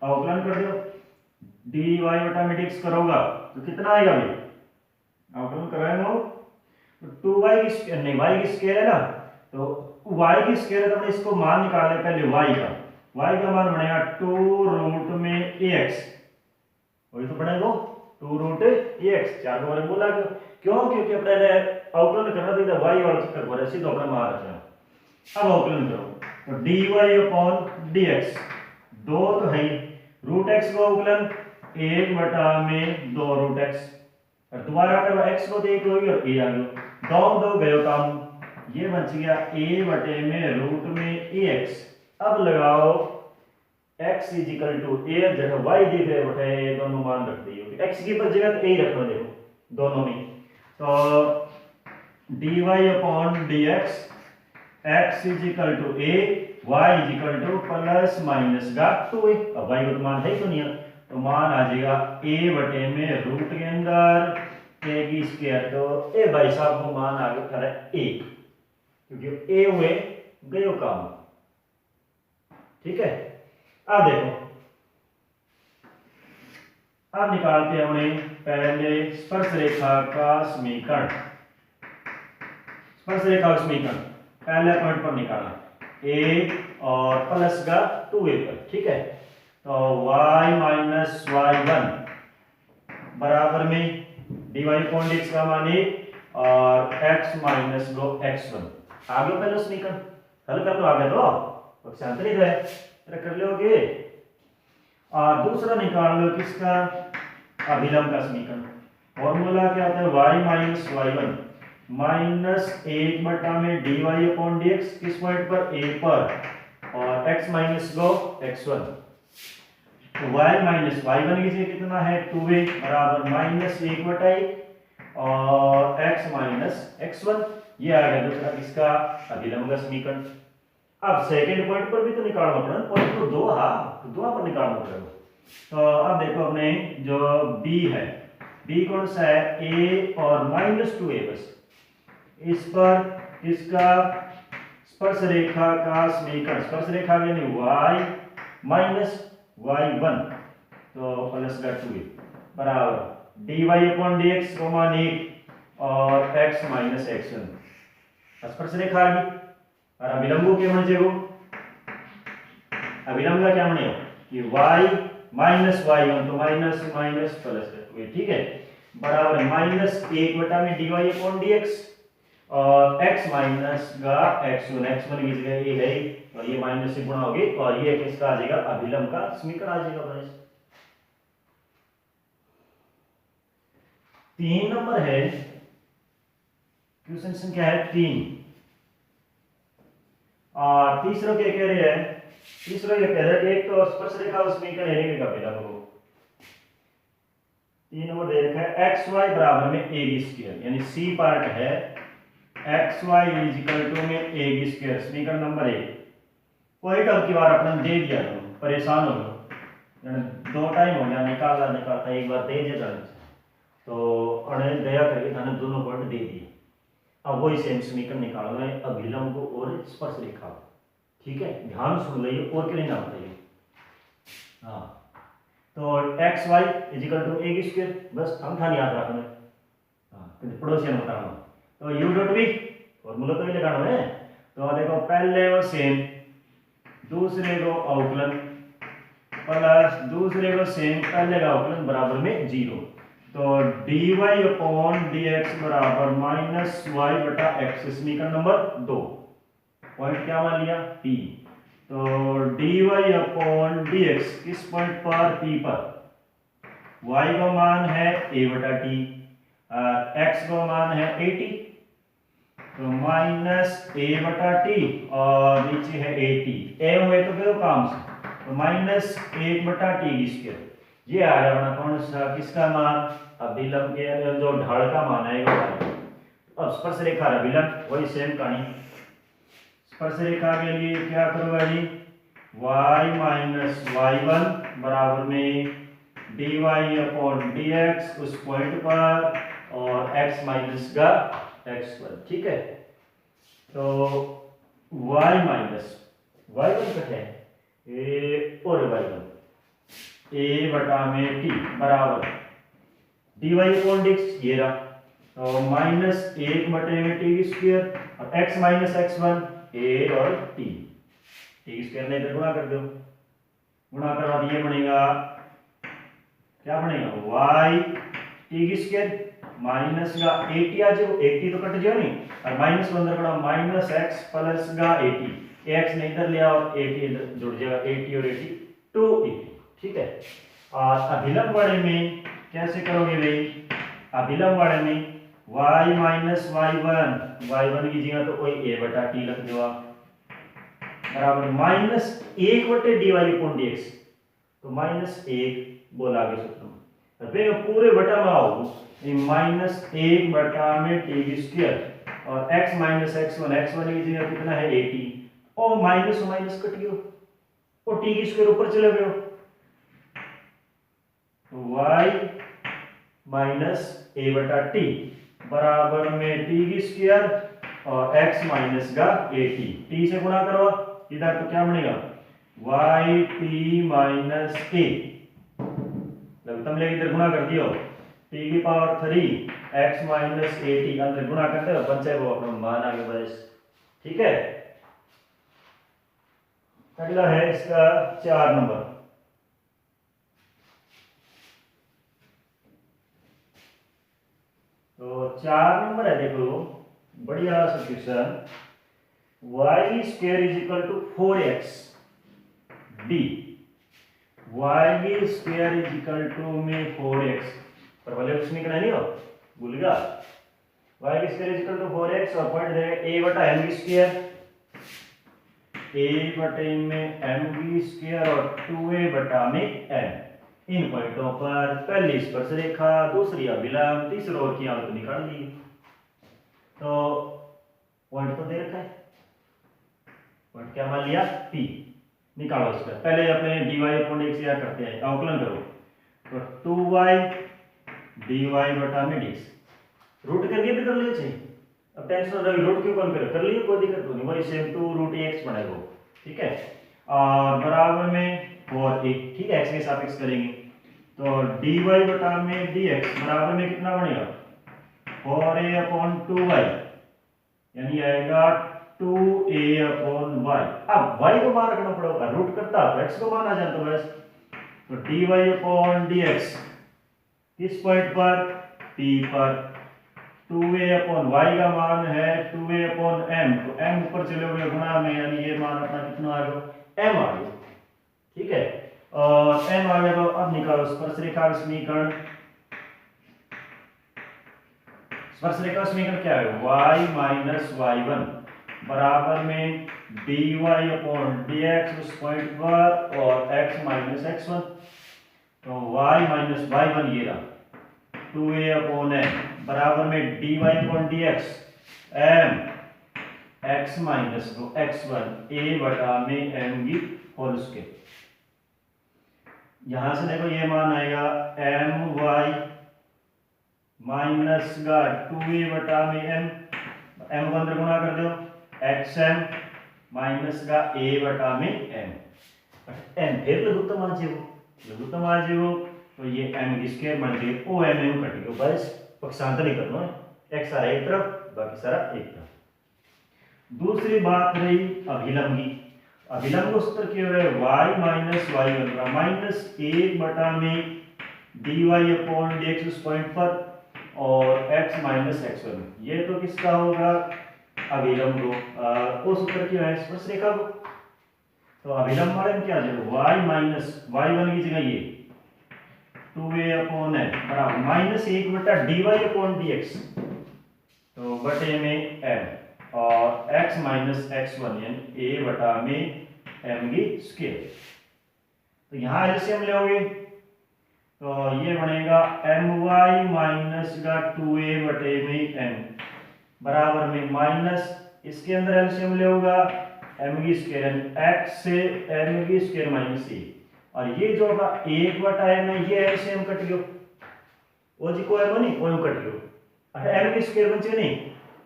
अवकलन कर दो, dy बटा में dx करोगा तो कितना आएगा भाई, अवकलन कराएंगे तो 2y की स्क्वायर, नहीं y की स्क्वायर है ना, तो y की स्क्वायर है तो हमने इसको मान निकाल लिया पहले y का मान बनेगा 2 रूट में ax, वही तो बनेगा 2 रूट ax, 4 के बारे में बोला क्यों, क्योंकि अपने अवकलन करना था y वाला चक्कर पर, ऐसे तो अपना मान रखना। अब अवकलन करो तो dy अपॉन dx, 2 तो है रूट x को अवकलन 1 बटा में 2 रूट x, और दोबारा करो x को तो 1 होगी और a आ गया, 2 गयो काम, ये बच गया a बटे में रूट में ax। अब लगाओ x is equal to a, जगह y दिख रहे बटे दोनों मान रख दिए, x की पर जगह तो a रखना, देखो दोनों में, तो dy upon dx x is equal to a, y is equal to plus minus का 2a, अब y का मान है तो नहीं, तो मान आ जाएगा a बटे में रूट के अंदर a की स्क्वायर, तो ए भाई साहब को मान आ गया खरा a, क्योंकि a हुए गयो काम, ठीक है। अब देखो अब निकालते हैं हमने पहले स्पर्श रेखा का समीकरण, स्पर्श रेखा का समीकरण पहले पॉइंट पर निकाला, a और प्लस का 2a पर, ठीक है। तो y माइनस y1 बराबर में dy अपॉन dx का मान 1 और x माइनस लो x1 आगे पहले समीकरण हल कर लो, आगे तो पक्षांतर ही है तेरा कर लोगे। और दूसरा निकाल लो किसका, अभिलंब का समीकरण। फॉर्मूला क्या होता है, y माइनस y1 माइनस 1 बटा में dy अपॉन dx किस पॉइंट पर, a पर, और x माइनस लो x1। तो y माइनस y1 की जगह कितना है 2a बराबर माइनस 1 बटा 1 और x माइनस x1। ये आ गया दूसरा किसका, अभिलंब का समीकरण। अब सेकंड पॉइंट पर भी तो निकालना पड़ेगा, पॉइंट तो दो, हाँ तो दो पर निकालना पड़ेगा। तो अब देखो अपने जो b है, b कौन सा है, a और माइनस 2a, बस इस पर इसका स्पर्श रेखा का समीकरण, स्पर्श रेखा यानी y माइनस y1 तो प्लस का 2a बराबर dy अपॉन dx को मान 1 और x माइनस x1 स्पर्श रेखा आ गई। और अभिलंब के मन जेगो, अभिलंब का क्या मने कि y माइनस y1 तो माइनस माइनस प्लस का 2a, ठीक है, बराबर माइनस 1 बटा में dy अपॉन dx और x माइनस का x1, x1 की जगह ये है और ये माइनस से गुणा होगी और ये किसका आ जाएगा, अभिलंब का समीकरण आ जाएगा। बस 3 नंबर है, क्वेश्चन संख्या है 3। और तीसरा क्या कह रहे हैं, तीसरा ये कह रहा है एक तो स्पर्श रेखा और समीकरण है का अभिलंब को 3 नंबर दे रखा है xy बराबर में a स्क्वायर, यानी c पार्ट है xy इज इक्वल टू में a स्क्वायर, समीकरण नंबर 1। पॉइंट अब की बार अपन दे दिया तो परेशान हो गए, दो टाइम हो गया निकाला निकालता, एक बार दे दिया तो अने दया करके थाने दोनों पॉइंट दे दिए। अब वही सेम समीकरण निकालना है अभिलंब को और स्पर्श रेखा, ठीक है, ध्यान सुन लीजिए और क्या ना बताइए। हाँ तो X Y is equal to A square, बस हम था याद रखना। हाँ पड़ोसियन बताना तो यू डॉट बी फॉर्मूला तो भी लगाना है। तो देखो पहले वो सेम, दूसरे को अवकलन प्लस दूसरे को सेम, पहले का अवकलन बराबर में 0। तो dy अपॉन dx बराबर माइनस y बटा x, समीकरण नंबर 2। पॉइंट क्या मान लिया p, तो dy अपॉन dx किस पॉइंट पर, p पर, y का मान है a बटा t, x का मान है 80 तो माइनस a बटा t और नीचे है 80 a हुए तो करो काम से, तो माइनस 1 बटा टी स्क्वायर। ये आ गया अपना कौन सा, किसका मान, अभिलंब के जो ढाल का मान है। अब स्पर्श रेखा अभिलंब वही सेम कहानी, स्पर्श रेखा के लिए क्या करूंगा जी, y माइनस y1 बराबर में dy अपॉन dx उस पॉइंट पर और x माइनस का x1, ठीक है। तो y माइनस y1 कट है ए और y1 a बटा में t बराबर dy अपॉन dx ये रहा, तो माइनस 1 बटे में टी स्क्वायर और x माइनस x1 a और t, टी स्क्वायर ने इधर गुणा कर दो, गुणा करवा दिए बनेगा क्या बनेगा y टी स्क्वायर माइनस का 80 आ जाओ, 80 तो कट जाओ नहीं और माइनस को अंदर पड़ा माइनस x प्लस का 80, x ने इधर लिया और 80 इधर जुड़ जाएगा, 80 और 80 280, ठीक है। और अभिलंब वाले में कैसे करोगे भाई, अभिलंब वाले में y माइनस y1 की जगह तो कोई a बटा t रख दो बराबर माइनस 1 बटे dy अपॉन dx, तो माइनस 1 बोला आगे सूत्र में पूरे बटा में आओ माइनस 1 बटा में टी स्क्वायर और x माइनस x1 की जगह कितना है 80 और माइनस माइनस कट गयो और टी स्क्वायर ऊपर चले गए, y माइनस a बटा t बराबर में टी स्क्वायर और x माइनस का 80, t से गुणा करो इधर तो क्या बनेगा y t माइनस a, तुम लेके इधर गुणा कर दियो t की पावर 3 x माइनस 80 अंदर गुणा करते हो बन जाए वो अपना मान आ गया बस, ठीक है। अगला है इसका 4 नंबर। तो 4 नंबर है, देखो बढ़िया सा question. y square is equal to 4x d। y square is equal to में 4x, पर वाले समीकरण नहीं हो, भूल गया। y square is equal to 4x और पॉइंट देगा a बटा m स्क्वायर, a बटे में m स्क्वायर और 2a बटा में m। इन पॉइंटों पर पहली स्पर्श रेखा, दूसरी अभिलंब, तीसरा और की अंक निकाल ली। तो पॉइंट तो दे रखा है, पॉइंट क्या मान लिया P। निकालो इसका, पहले अपने dy अपॉन dx याद करते हैं, अवकलन करो। तो 2y dy बटा में dx, रूट करके भी कर लिया चाहिए, अब टेंशन रही रूट क्यों कौन कर लिए, कोई दिक्कत नहीं, वही सेम 2 रूट x बनेगा, ठीक है। और बराबर में 4a, ठीक है, x के सापेक्ष करेंगे तो dy बटा में dx बराबर में कितना बनेगा 4a अपॉन 2y, यानी आएगा 2a अपॉन y। अब y को मान रखना पड़ेगा, रूट करता तो x को मान आ जाता बस। तो dy अपॉन dx किस पॉइंट पर, p पर। 2a अपॉन y का मान है 2a अपॉन m, तो m ऊपर चले गए गुणा में, यानी ये मान अपना कितना आ गया m आ गया, ठीक है। और m आ गया तो अब निकालो स्पर्श रेखा का समीकरण। स्पर्श रेखा समीकरण क्या है, y माइनस y1 बराबर में dy अपॉन dx उस पॉइंट पर और x माइनस x1। तो y माइनस y1 ये रहा 2a अपॉन m बराबर में dy upon dx m x minus x1 a बटा में m की होल स्क्वायर। यहां से देखो ये मान आएगा my माइनस का 2a बटा में m, m को अंदर गुणा कर दो xm माइनस का a बटा में m, m फिर लघुत्तम आ जाएगा, तो ये m की स्क्वायर बन जाएगी o m कट गया, बस पक्षांतर नहीं करना है, x सारा एक तरफ बाकी सारा एक तरफ। दूसरी बात रही अभिलंब की, अभिलंब को सूत्र क्या है y माइनस y1 माइनस 1 बटा में dy अपॉन dx उस पॉइंट पर और x माइनस x1, ये तो किसका होगा अभिलंब को, उस सूत्र क्या है स्पर्श रेखा को। तो अभिलंब वाले में क्या जाएगा y माइनस y1 की जगह ये 2a अपॉन m बराबर माइनस 1 बटा dy अपॉन dx, तो बटे में m और x माइनस x1 यानी a बटा में m की स्क्वायर। तो यहाँ एलसीएम लोगे तो ये बनेगा my माइनस का 2a बटे में m बराबर में माइनस, इसके अंदर एलसीएम लोगा m की स्क्वायर x से m की स्क्वायर माइनस a, और ये जो होगा 1 बटा m है ये एलसीएम कट गयो, वो जी को m नहीं वो कट गयो, m की स्क्वायर बचे नहीं,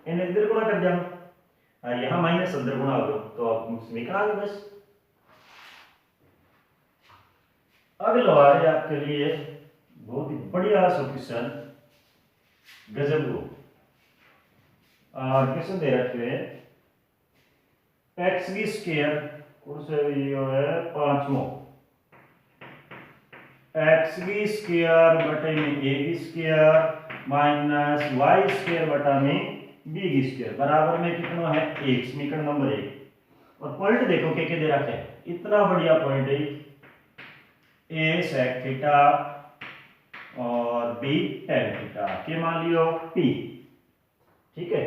इन्हें इधर गुणा कर दिया, और यहाँ माइनस अंदर गुणा हो गया, तो आप समीकरण आ गया बस। अगला आ रहा है आपके लिए बहुत ही बढ़िया क्वेश्चन, गजब को, और क्वेश्चन दे रखे हैं x की स्क्वायर उसे ये है 5वां, x की स्क्वायर बटे में a की स्क्वायर माइनस y स्क्वायर बटा में b की स्क्वायर बराबर में कितना है 1, समीकरण नंबर 1। और पॉइंट देखो क्या दे रखे हैं, इतना बढ़िया पॉइंट है, a sec थीटा और b tan थीटा के मान लियो p, ठीक है।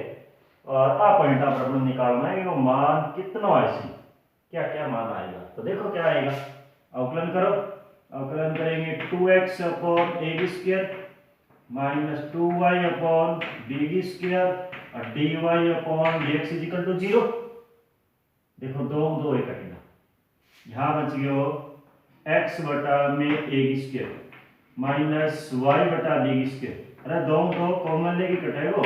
और आ पॉइंट आप प्रॉब्लम निकालना है कि वो मान कितना ऐसी क्या क्या मान आएगा, तो देखो क्या आएगा, अवकलन करो, अवकलन करेंगे 2x अपॉन a की square minus 2y upon b की स्क्वायर और dy upon dx is equal to 0। देखो दो दो एक कटेगा, यहाँ बच गयो x बटा में a की स्क्वायर माइनस y बटा b की स्क्वायर, अरे दो दो कॉमन लेके कटेगो,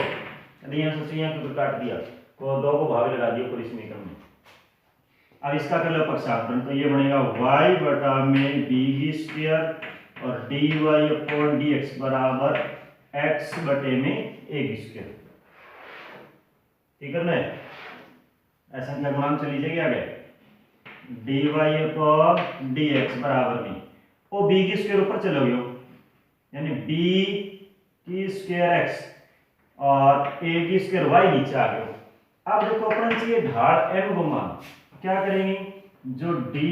यदि यहाँ से यहाँ को काट दिया तो दो को भाग लगा दिया पूरी समीकरण में। अब इसका कर लो पक्षांतरण, तो ये बनेगा y बटा में b की स्क्वायर और dy अपॉन dx बराबर x बटे में a की स्क्वायर, ठीक है ना, ऐसा क्या गुणांक चली जाएगी आगे, dy अपॉन dx बराबर में वो b की स्क्वायर ऊपर चलो गयो, यानी b की स्क्वायर x और a की स्क्वायर y नीचे आ गयो। अब देखो अपने चाहिए ढाल m को मान, क्या करेंगे, जो dy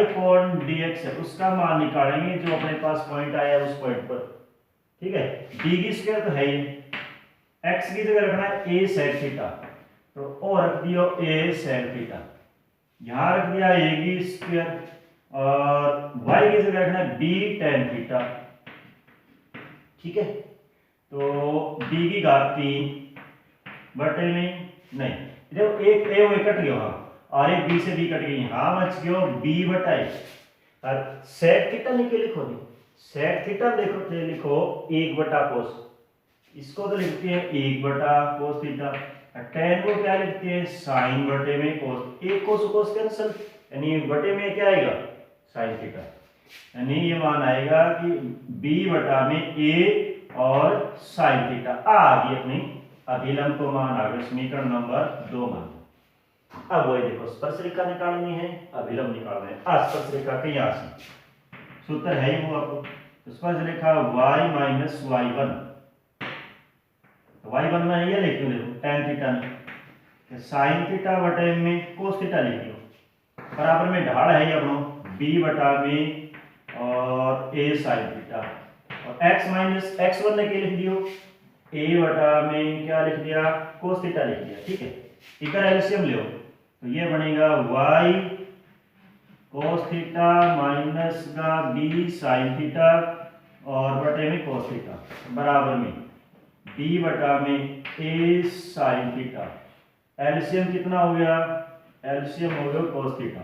अपॉन dx है उसका मान निकालेंगे जो अपने पास पॉइंट आया उस पॉइंट पर, ठीक है। d की स्क्वायर तो है ही, x की जगह रखना है a sec थीटा, तो ओ रख दियो a sec थीटा, यहां रख दिया a की स्क्वायर और y की जगह रखना है b tan थीटा, ठीक है। तो b की घात 3 बटे में नहीं, देखो एक a वो कट गया वहां और एक b से b कट गई, यहां बच गयो b बटा a और sec थीटा निकल लिखो दी, sec थीटा देखो तो लिखो 1 बटा cos, इसको तो लिखते हैं 1 बटा cos थीटा, tan को क्या लिखते हैं sin बटे में cos, एक cos cos कैंसिल, यानी बटे में क्या आएगा sin थीटा, यानी ये मान आएगा कि b बटा में a और sin थीटा आ गई अपनी अभिलंब को मान आ गया, समीकरण नंबर 2 मान। अब वही देखो स्पर्श रेखा निकालनी है, अभिलंब निकालना है। स्पर्श रेखा के यहाँ से सूत्र है ही वो आपको, स्पर्श रेखा y माइनस y1, y1 में ये लिख दो, देखो tan थीटा में sin थीटा बटे में cos थीटा लिख दो, बराबर में ढाल है ये अपनो b बटा में और a sin थीटा, और x माइनस x1 ने क्या लिख दियो a बटा में क्या लिख दिया cos थीटा लिख दिया, ठीक है। इधर एलसीएम ले तो ये बनेगा y cos थीटा माइनस का b sin थीटा और बटे में cos थीटा बराबर में b बटा में a sin थीटा, एलसीएम कितना हो गया, एलसीएम हो गया cos थीटा,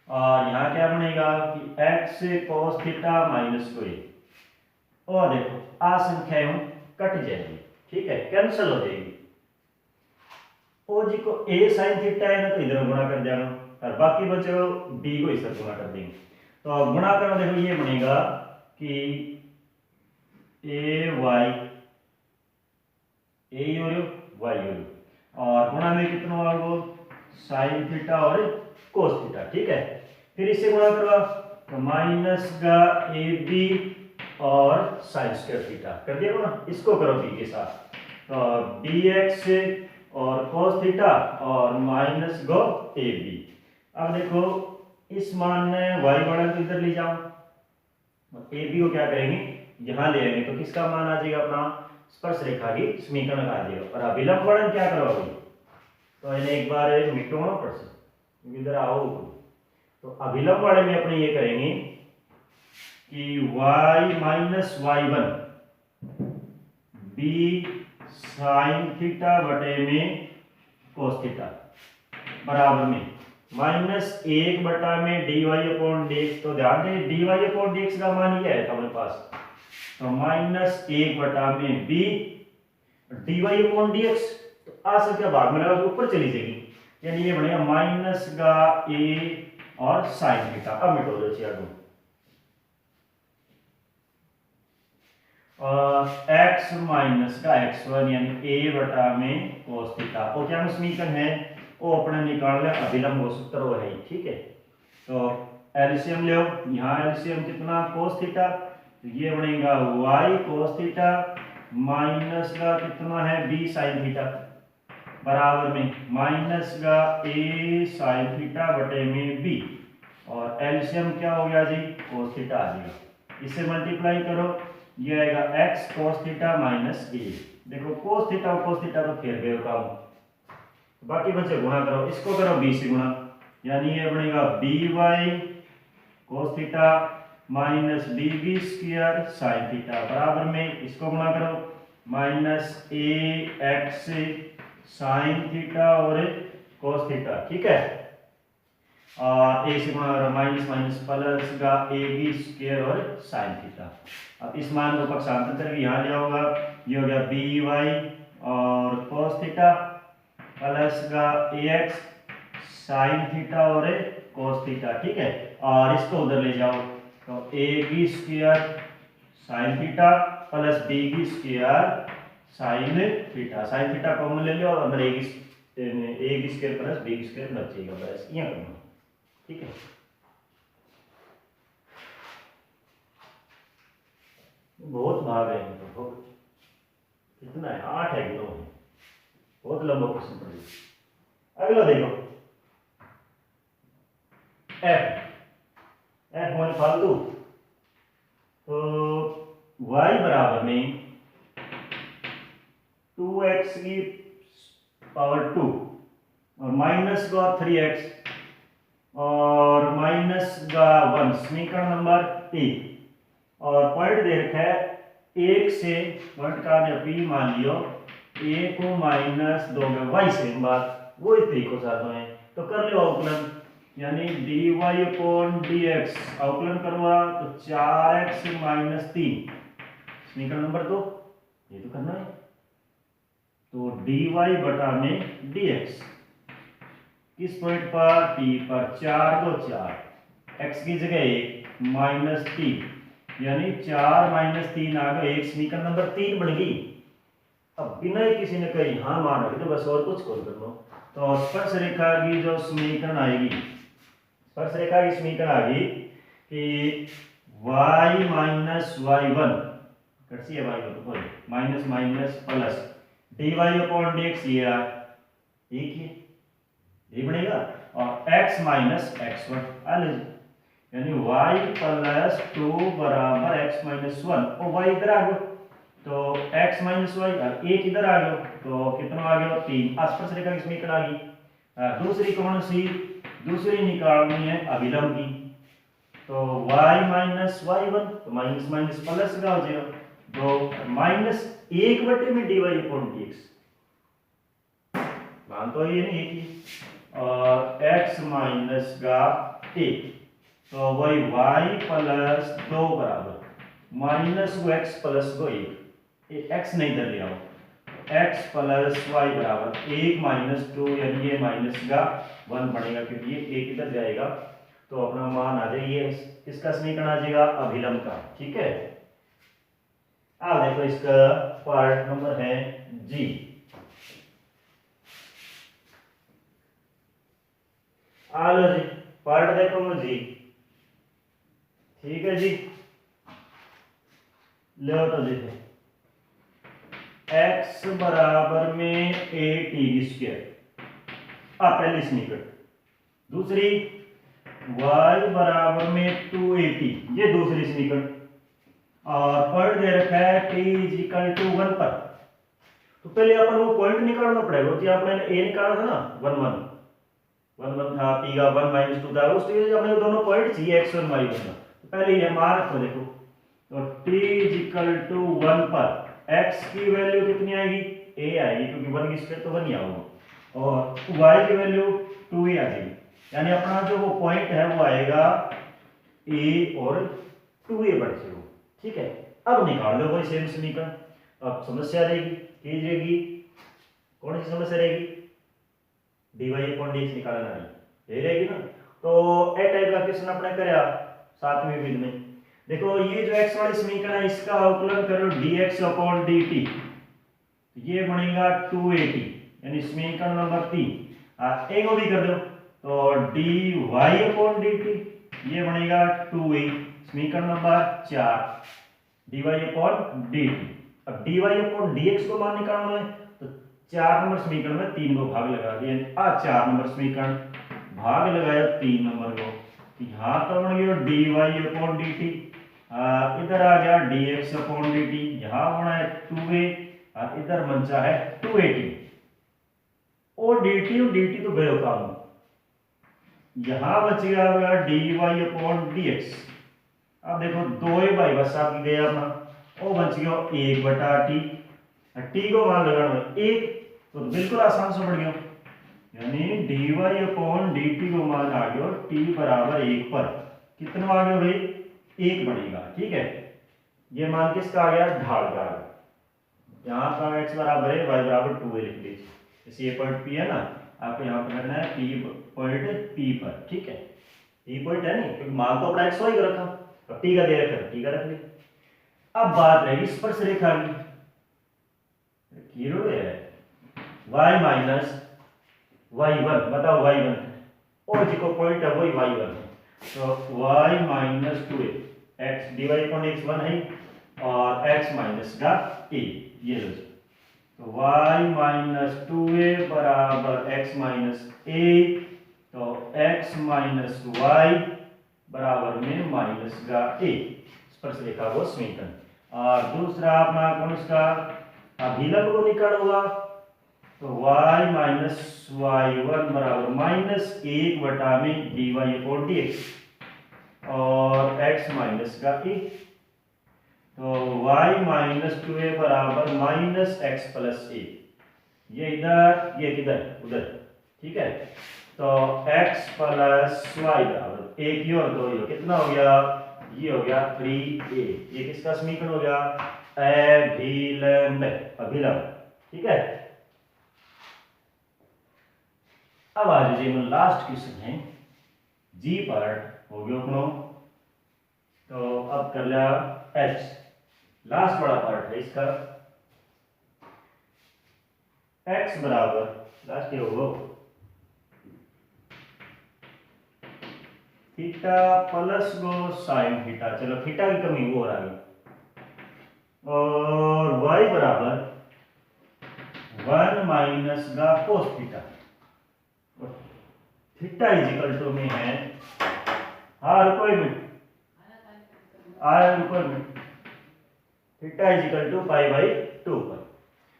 और यहाँ क्या बनेगा कि x cos थीटा माइनस को a, और देखो आ संख्याएं कट जाएगी, ठीक है, कैंसिल हो जाएगी, ओ जी को a sin थीटा है ना तो इधर गुणा कर देना और बाकी बचे b को इस तरह गुणा कर देंगे, तो अब गुणा करो, देखो ये बनेगा कि a y a और y और गुणा में कितना होगा sin थीटा और cos थीटा, ठीक है। फिर इससे गुणा करो तो माइनस का ए बी और साइन स्क्वायर थीटा कर दिया ना, इसको करो b के साथ, तो dx और cos थीटा और माइनस गो ए बी। अब देखो इस मान में y बड़ा तो इधर ले जाओ, ए बी को क्या करेंगे यहां ले आएंगे, तो किसका मान आ जाएगा अपना स्पर्श रेखा की समीकरण आ जाएगा, और अभिलंब वर्णन क्या करोगे तो इन्हें एक बार मिटाना पड़से, इधर आओ, तो अभिलंब वाले में अपने ये करेंगे कि y minus y1 b sine theta बटे में cos थीटा बराबर में माइनस 1 बटा में dy अपॉन dx, तो ध्यान दें dy अपॉन dx का मान ये है हमारे पास, तो माइनस 1 बटा में b dy अपॉन dx, तो आ संख्या भाग में लगा तो ऊपर चली जाएगी, यानी ये बनेगा माइनस का a और साइन थीटा। अब मिटो दो चिया को, और x माइनस का x1 यानी a बटा में cos थीटा, वो क्या समीकरण है वो अपने निकाल ले अभिलंब वो सूत्र वो है, ठीक है। तो एलसीएम ले, यहाँ एलसीएम कितना cos थीटा, तो ये बनेगा y cos थीटा माइनस का कितना है b sin थीटा बराबर में माइनस का a sin थीटा बटे में b, और एलसीएम क्या हो गया जी cos थीटा आ जाएगा, इससे मल्टीप्लाई करो ये आएगा x cos theta minus a, देखो cos थीटा और cos थीटा तो फेर गए काम, बाकी बचे गुणा करो, इसको करो b से गुणा, यानी ये बनेगा by cos theta minus bb square sin theta बराबर में इसको गुणा करो माइनस ax sin थीटा और cos थीटा, ठीक है, और a से गुणा माइनस माइनस प्लस का ab स्क्वायर और sin थीटा। अब इस मान को पक्षांतर करके यहाँ ले आओगा, ये हो गया by और cos थीटा प्लस का ax sin थीटा और cos थीटा, ठीक है, और इसको उधर ले जाओ तो ab square sin theta plus b square sin theta, sin theta common ले लो और अंदर a square plus b square बचेगा, बस यहाँ करना। ठीक है। बहुत भाग है, मतलब कितना है, 8 है, किलो है, बहुत लंबा क्वेश्चन पड़ेगा। अगला देखो, एफ एफ हमारे फालतू, तो y बराबर में 2x की पावर 2 और माइनस का 3x और माइनस का 1, समीकरण नंबर 1। और पॉइंट दे रखा है 1 से, पॉइंट का पी मान लियो 1 को माइनस 2 में y से, बात वही तरीकों से आता है। तो कर लो अवकलन, यानी dy अपॉन dx, अवकलन करवा तो 4x माइनस 3, समीकरण नंबर 2, ये तो करना है। तो dy बटा में dx किस पॉइंट पर, p पर, 4 को 4, x की जगह 1 माइनस 3, यानी 4 माइनस 3 आ गया 1, समीकरण नंबर 3 बन गई। अब बिना ही किसी ने कही हाँ मान रखी, तो बस और कुछ खोल कर लो। तो स्पर्श रेखा की जो समीकरण आएगी, स्पर्श रेखा की समीकरण आ गई कि y माइनस y1, कैसी है y1 minus minus plus dy upon dx, ये एक ही ये बनेगा, और x माइनस x1, यानी y प्लस 2 बराबर x माइनस 1, और y इधर आ गया तो x माइनस वाई, एक इधर आ गया तो कितना आ गया 3, स्पर्श रेखा की समीकरण आ गई। दूसरी कौन सी, दूसरी निकालनी है अभिलंब की, तो y माइनस y1, तो माइनस माइनस प्लस का हो जाएगा, तो माइनस 1 बटे में dy अपॉन dx, मान तो ये नहीं एक ही, और x माइनस का 1, तो वही y प्लस 2 बराबर माइनस x प्लस 2 1, x नहीं इधर ले आओ, x प्लस y बराबर 1 माइनस 2, यानी ये माइनस का 1 बनेगा क्योंकि ये 1 इधर जाएगा, तो अपना मान आ जाएगा, इसका समीकरण आ जाएगा अभिलंब का। ठीक है, अब देखो इसका पार्ट नंबर है जी। आ लो जी, पार्ट देखो जी, ठीक है जी, लो तो देखो x बराबर में a t स्क्वायर, पहली समीकरण, दूसरी y बराबर में 2at, ये दूसरी समीकरण, और पॉइंट दे रखा है t इक्वल टू 1 पर। तो पहले अपन वो पॉइंट निकालना पड़ेगा, तो आपने a निकाला था ना 1 1 1 1 था, p का 1 माइनस 2 था, उस लिए अपने दोनों पॉइंट चाहिए x1 y1 का। तो पहले ये मान रखो, देखो तो t इक्वल टू 1 पर x की वैल्यू कितनी आएगी, a आएगी, क्योंकि 1 की स्क्वायर तो 1 ही आएगा, और y की वैल्यू 2 ही आ जाएगी, यानी अपना जो वो पॉइंट है वो आएगा a और 2a बढ़ जाएगा। ठीक है, अब निकाल लो वही सेम समीकरण। अब समस्या रहेगी, कौन सी समस्या रहेगी, dy अपॉन dx निकालना है, यही रहेगी ना। तो ए टाइप का क्वेश्चन अपने कराया 7वीं विधि में। देखो ये जो x वाली समीकरण है इसका अवकलन करो dx अपॉन dt, ये बनेगा 2at, यानी समीकरण नंबर 3। एक को भी कर दो तो dy अपॉन dt, ये बनेगा 2a, समीकरण नंबर 4, dy अपॉन dt। अब dy अपॉन dx को मान निकालना है, तो 4 नंबर समीकरण में 3 को भाग लगा दिया, 4 नंबर समीकरण भाग लगाया 3 नंबर को, यहाँ तो बन गया dy अपॉन dt, इधर आ गया dx अपॉन dt, यहाँ बना है 2a, इधर बचा है 2at, और dt तो गए काम, यहाँ बच गया dy अपॉन dx। अब देखो 2a बस आपकी गया अपना, वो बच गया 1 बटा t को मान लगाना 1, तो बिल्कुल आसान से बढ़ गया, यानी dy अपॉन dt को मान आ गया t बराबर 1 पर, कितना आ गया भाई 1 बनेगा। ठीक है, ये मान किसका आ गया, ढाल का आ गया, यहाँ का x बराबर है y बराबर 2a लिख लीजिए, जैसे ये पॉइंट p है ना, आपको यहाँ पर रखना है p पॉइंट p पर। ठीक है, p पॉइंट है नहीं, क्योंकि मान तो अपना x y का रखा, अब t का दे रखा तो t का रख लिया। अब बात रहेगी स्पर्श रेखा की, y माइनस y1, बताओ y1 और जी को पॉइंट है वही y1 है, तो y minus 2a x dy upon x 1 है और x माइनस का a, ये लो जी। तो y माइनस 2a बराबर x माइनस a, तो x माइनस वाई बराबर में माइनस का a, स्पर्शरेखा को समीकरण। और दूसरा अपना कौन सा अभिलंब को निकालोगा, तो y माइनस y1 बराबर माइनस 1 में dy अपॉन dx और x माइनस का a, तो y माइनस 2a बराबर माइनस एक्स प्लस a, ये इधर ये किधर उधर, ठीक है। तो x प्लस वाई बराबर एक ही और दो ही, कितना हो गया, ये हो गया 3a, ये किसका समीकरण हो गया, अभिलंब, अभिलंब, ठीक है। अब आ जाइए लास्ट क्वेश्चन है जी पार्ट हो गया अपनो, तो अब कर लिया एच, लास्ट बड़ा पार्ट है इसका। x बराबर लास्ट ये होगा थीटा प्लस गो साइन थीटा, चलो थीटा की कमी वो आ गई, और y बराबर 1 माइनस का cos theta, theta is equal to में है आर कोई मिनट, आर कोई मिनट, theta is equal to pi by 2 पर।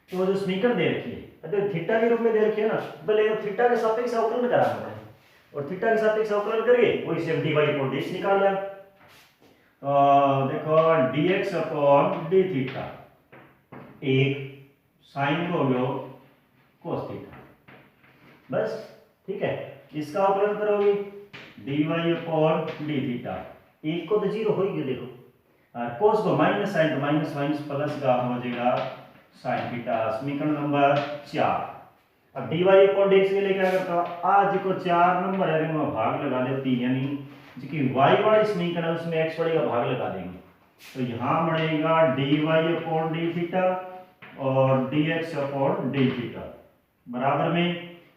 तो वो जो समीकरण दे रखी है, अगर थीटा के रूप में दे रखी है ना, पहले थीटा के सापेक्ष अवकलन कराना पड़ेगा, और थीटा के सापेक्ष अवकलन करके वही से dy अपॉन dx निकाल लिया। तो देखो dx अपॉन d थीटा एक साइन को हो गया कोस थीटा, बस ठीक है। इसका अवकलन करोगे dy अपॉन d थीटा, एक को तो जीरो हो ही गया, देखो कोस को माइनस साइन, तो माइनस माइनस प्लस का हो जाएगा साइन थीटा, समीकरण नंबर 4। अब dy अपॉन dx के लिए क्या करता हूं, आज को 4 नंबर है मैं भाग लगा दे 3, यानी जी y वाली समीकरण है उसमें x वाली का भाग लगा देंगे, तो यहां बढ़ेगा dy अपॉन d थीटा और dx अपॉन d थीटा बराबर में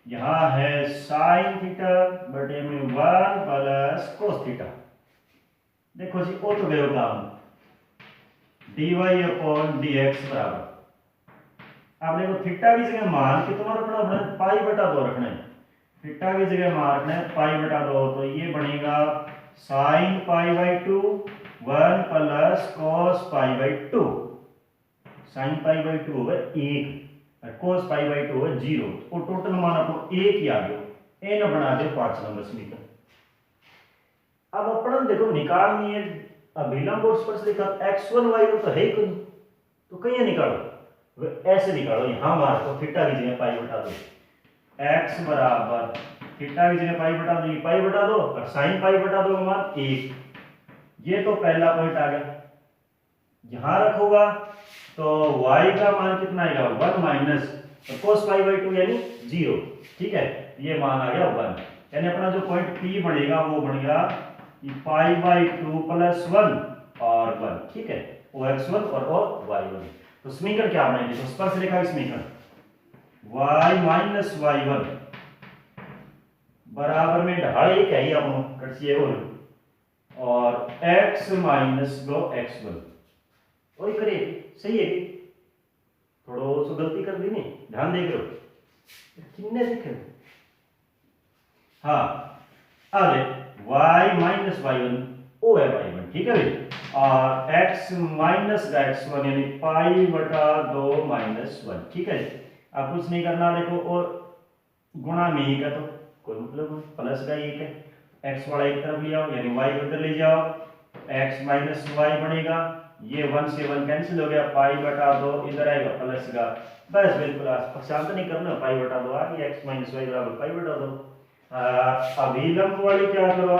यहां है साइन थीटा बटे में 1 प्लस कोस थीटा। देखो जी ओ तो गयो काम, dy अपॉन dx बराबर, अब देखो थीटा की जगह मान के तुम्हारा अपना अपना पाई बटा 2 रखना है, थीटा की जगह मान रखना है पाई बटा 2, तो ये बनेगा sine pi by 2 1 plus cos pi by 2, sine pi by 2 होगा 1 और कॉस पाई बाई 2 है 0, और टोटल मान अपना 1 ही आ गया, एन बना दे 5 नंबर समीकरण। अब अपना देखो निकालनी है अभिलंब और स्पर्शरेखा, x1 y1 तो है ही कोई, तो कहीं निकालो, ऐसे निकालो, यहां मार को थीटा की जगह पाई बटा दो, x बराबर थीटा की जगह पाई बटा दो, ये पाई बटा दो और साइन पाई बटा दो मान 1, ये तो पहला पॉइंट आ गया। यहां रखोगा तो y का मान कितना आएगा 1 माइनस cos पाई बाई 2 यानी 0, ठीक है, ये मान आ गया 1, यानी अपना जो पॉइंट P बनेगा वो बनेगा पाई बाई 2 प्लस 1 और 1, ठीक है, वो x1 और वो y1। तो समीकरण क्या बनेगी, तो स्पर्शरेखा की समीकरण y माइनस y1 बराबर में ढाल एक है ही अपनो कटसी है और x माइनस गो x1, वही करे सही है, थोड़ा सो गलती कर दी नहीं, ध्यान देख रहे हो कितने दिखे, हाँ अरे y माइनस y1 ओ है y1, ठीक है भाई, और x माइनस का x1 यानी पाई बटा 2 माइनस 1, ठीक है। अब कुछ नहीं करना, देखो और गुणा में ही का तो कोई मतलब प्लस का एक है, x वाला एक तरफ ले आओ यानी y उधर ले जाओ, x माइनस y बनेगा, ये 1 से 1 कैंसिल हो गया, पाई बटा 2 इधर आएगा प्लस का, बस बिल्कुल शांत नहीं करना, पाई बटा 2 आ गया, x माइनस y बराबर पाई बटा 2। अभिलंब वाली क्या करो,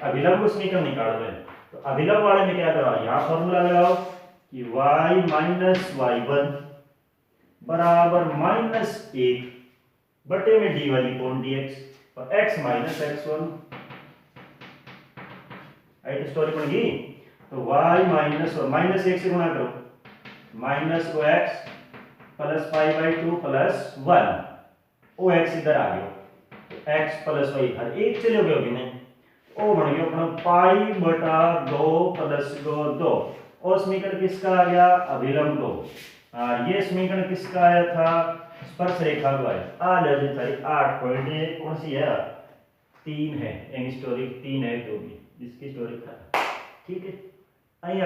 अभिलंब समीकरण निकाल रहे हैं, तो अभिलंब वाले में क्या करो, यहां फॉर्मूला लगाओ कि y माइनस y1 बराबर माइनस 1 बटे में dy अपॉन dx और x माइनस x1, आई तो स्टोरी बन गई। तो y माइनस और माइनस 1 से गुणा करो, माइनस को x plus pi by 2 plus 1, ओ x इधर आ गया, तो x प्लस वाई हर एक चले हो गया होगी नहीं वो बन गया अपना पाई बटा 2 प्लस 2 और समीकरण किसका आ गया अभिलंब को और ये समीकरण किसका आया था स्पर्श रेखा का आया आ ले जी सारी 8 पॉइंट ये कौन सी है 3 है एंग स्टोरी 3 है जो भी जिसकी स्टोरी ठीक है आइए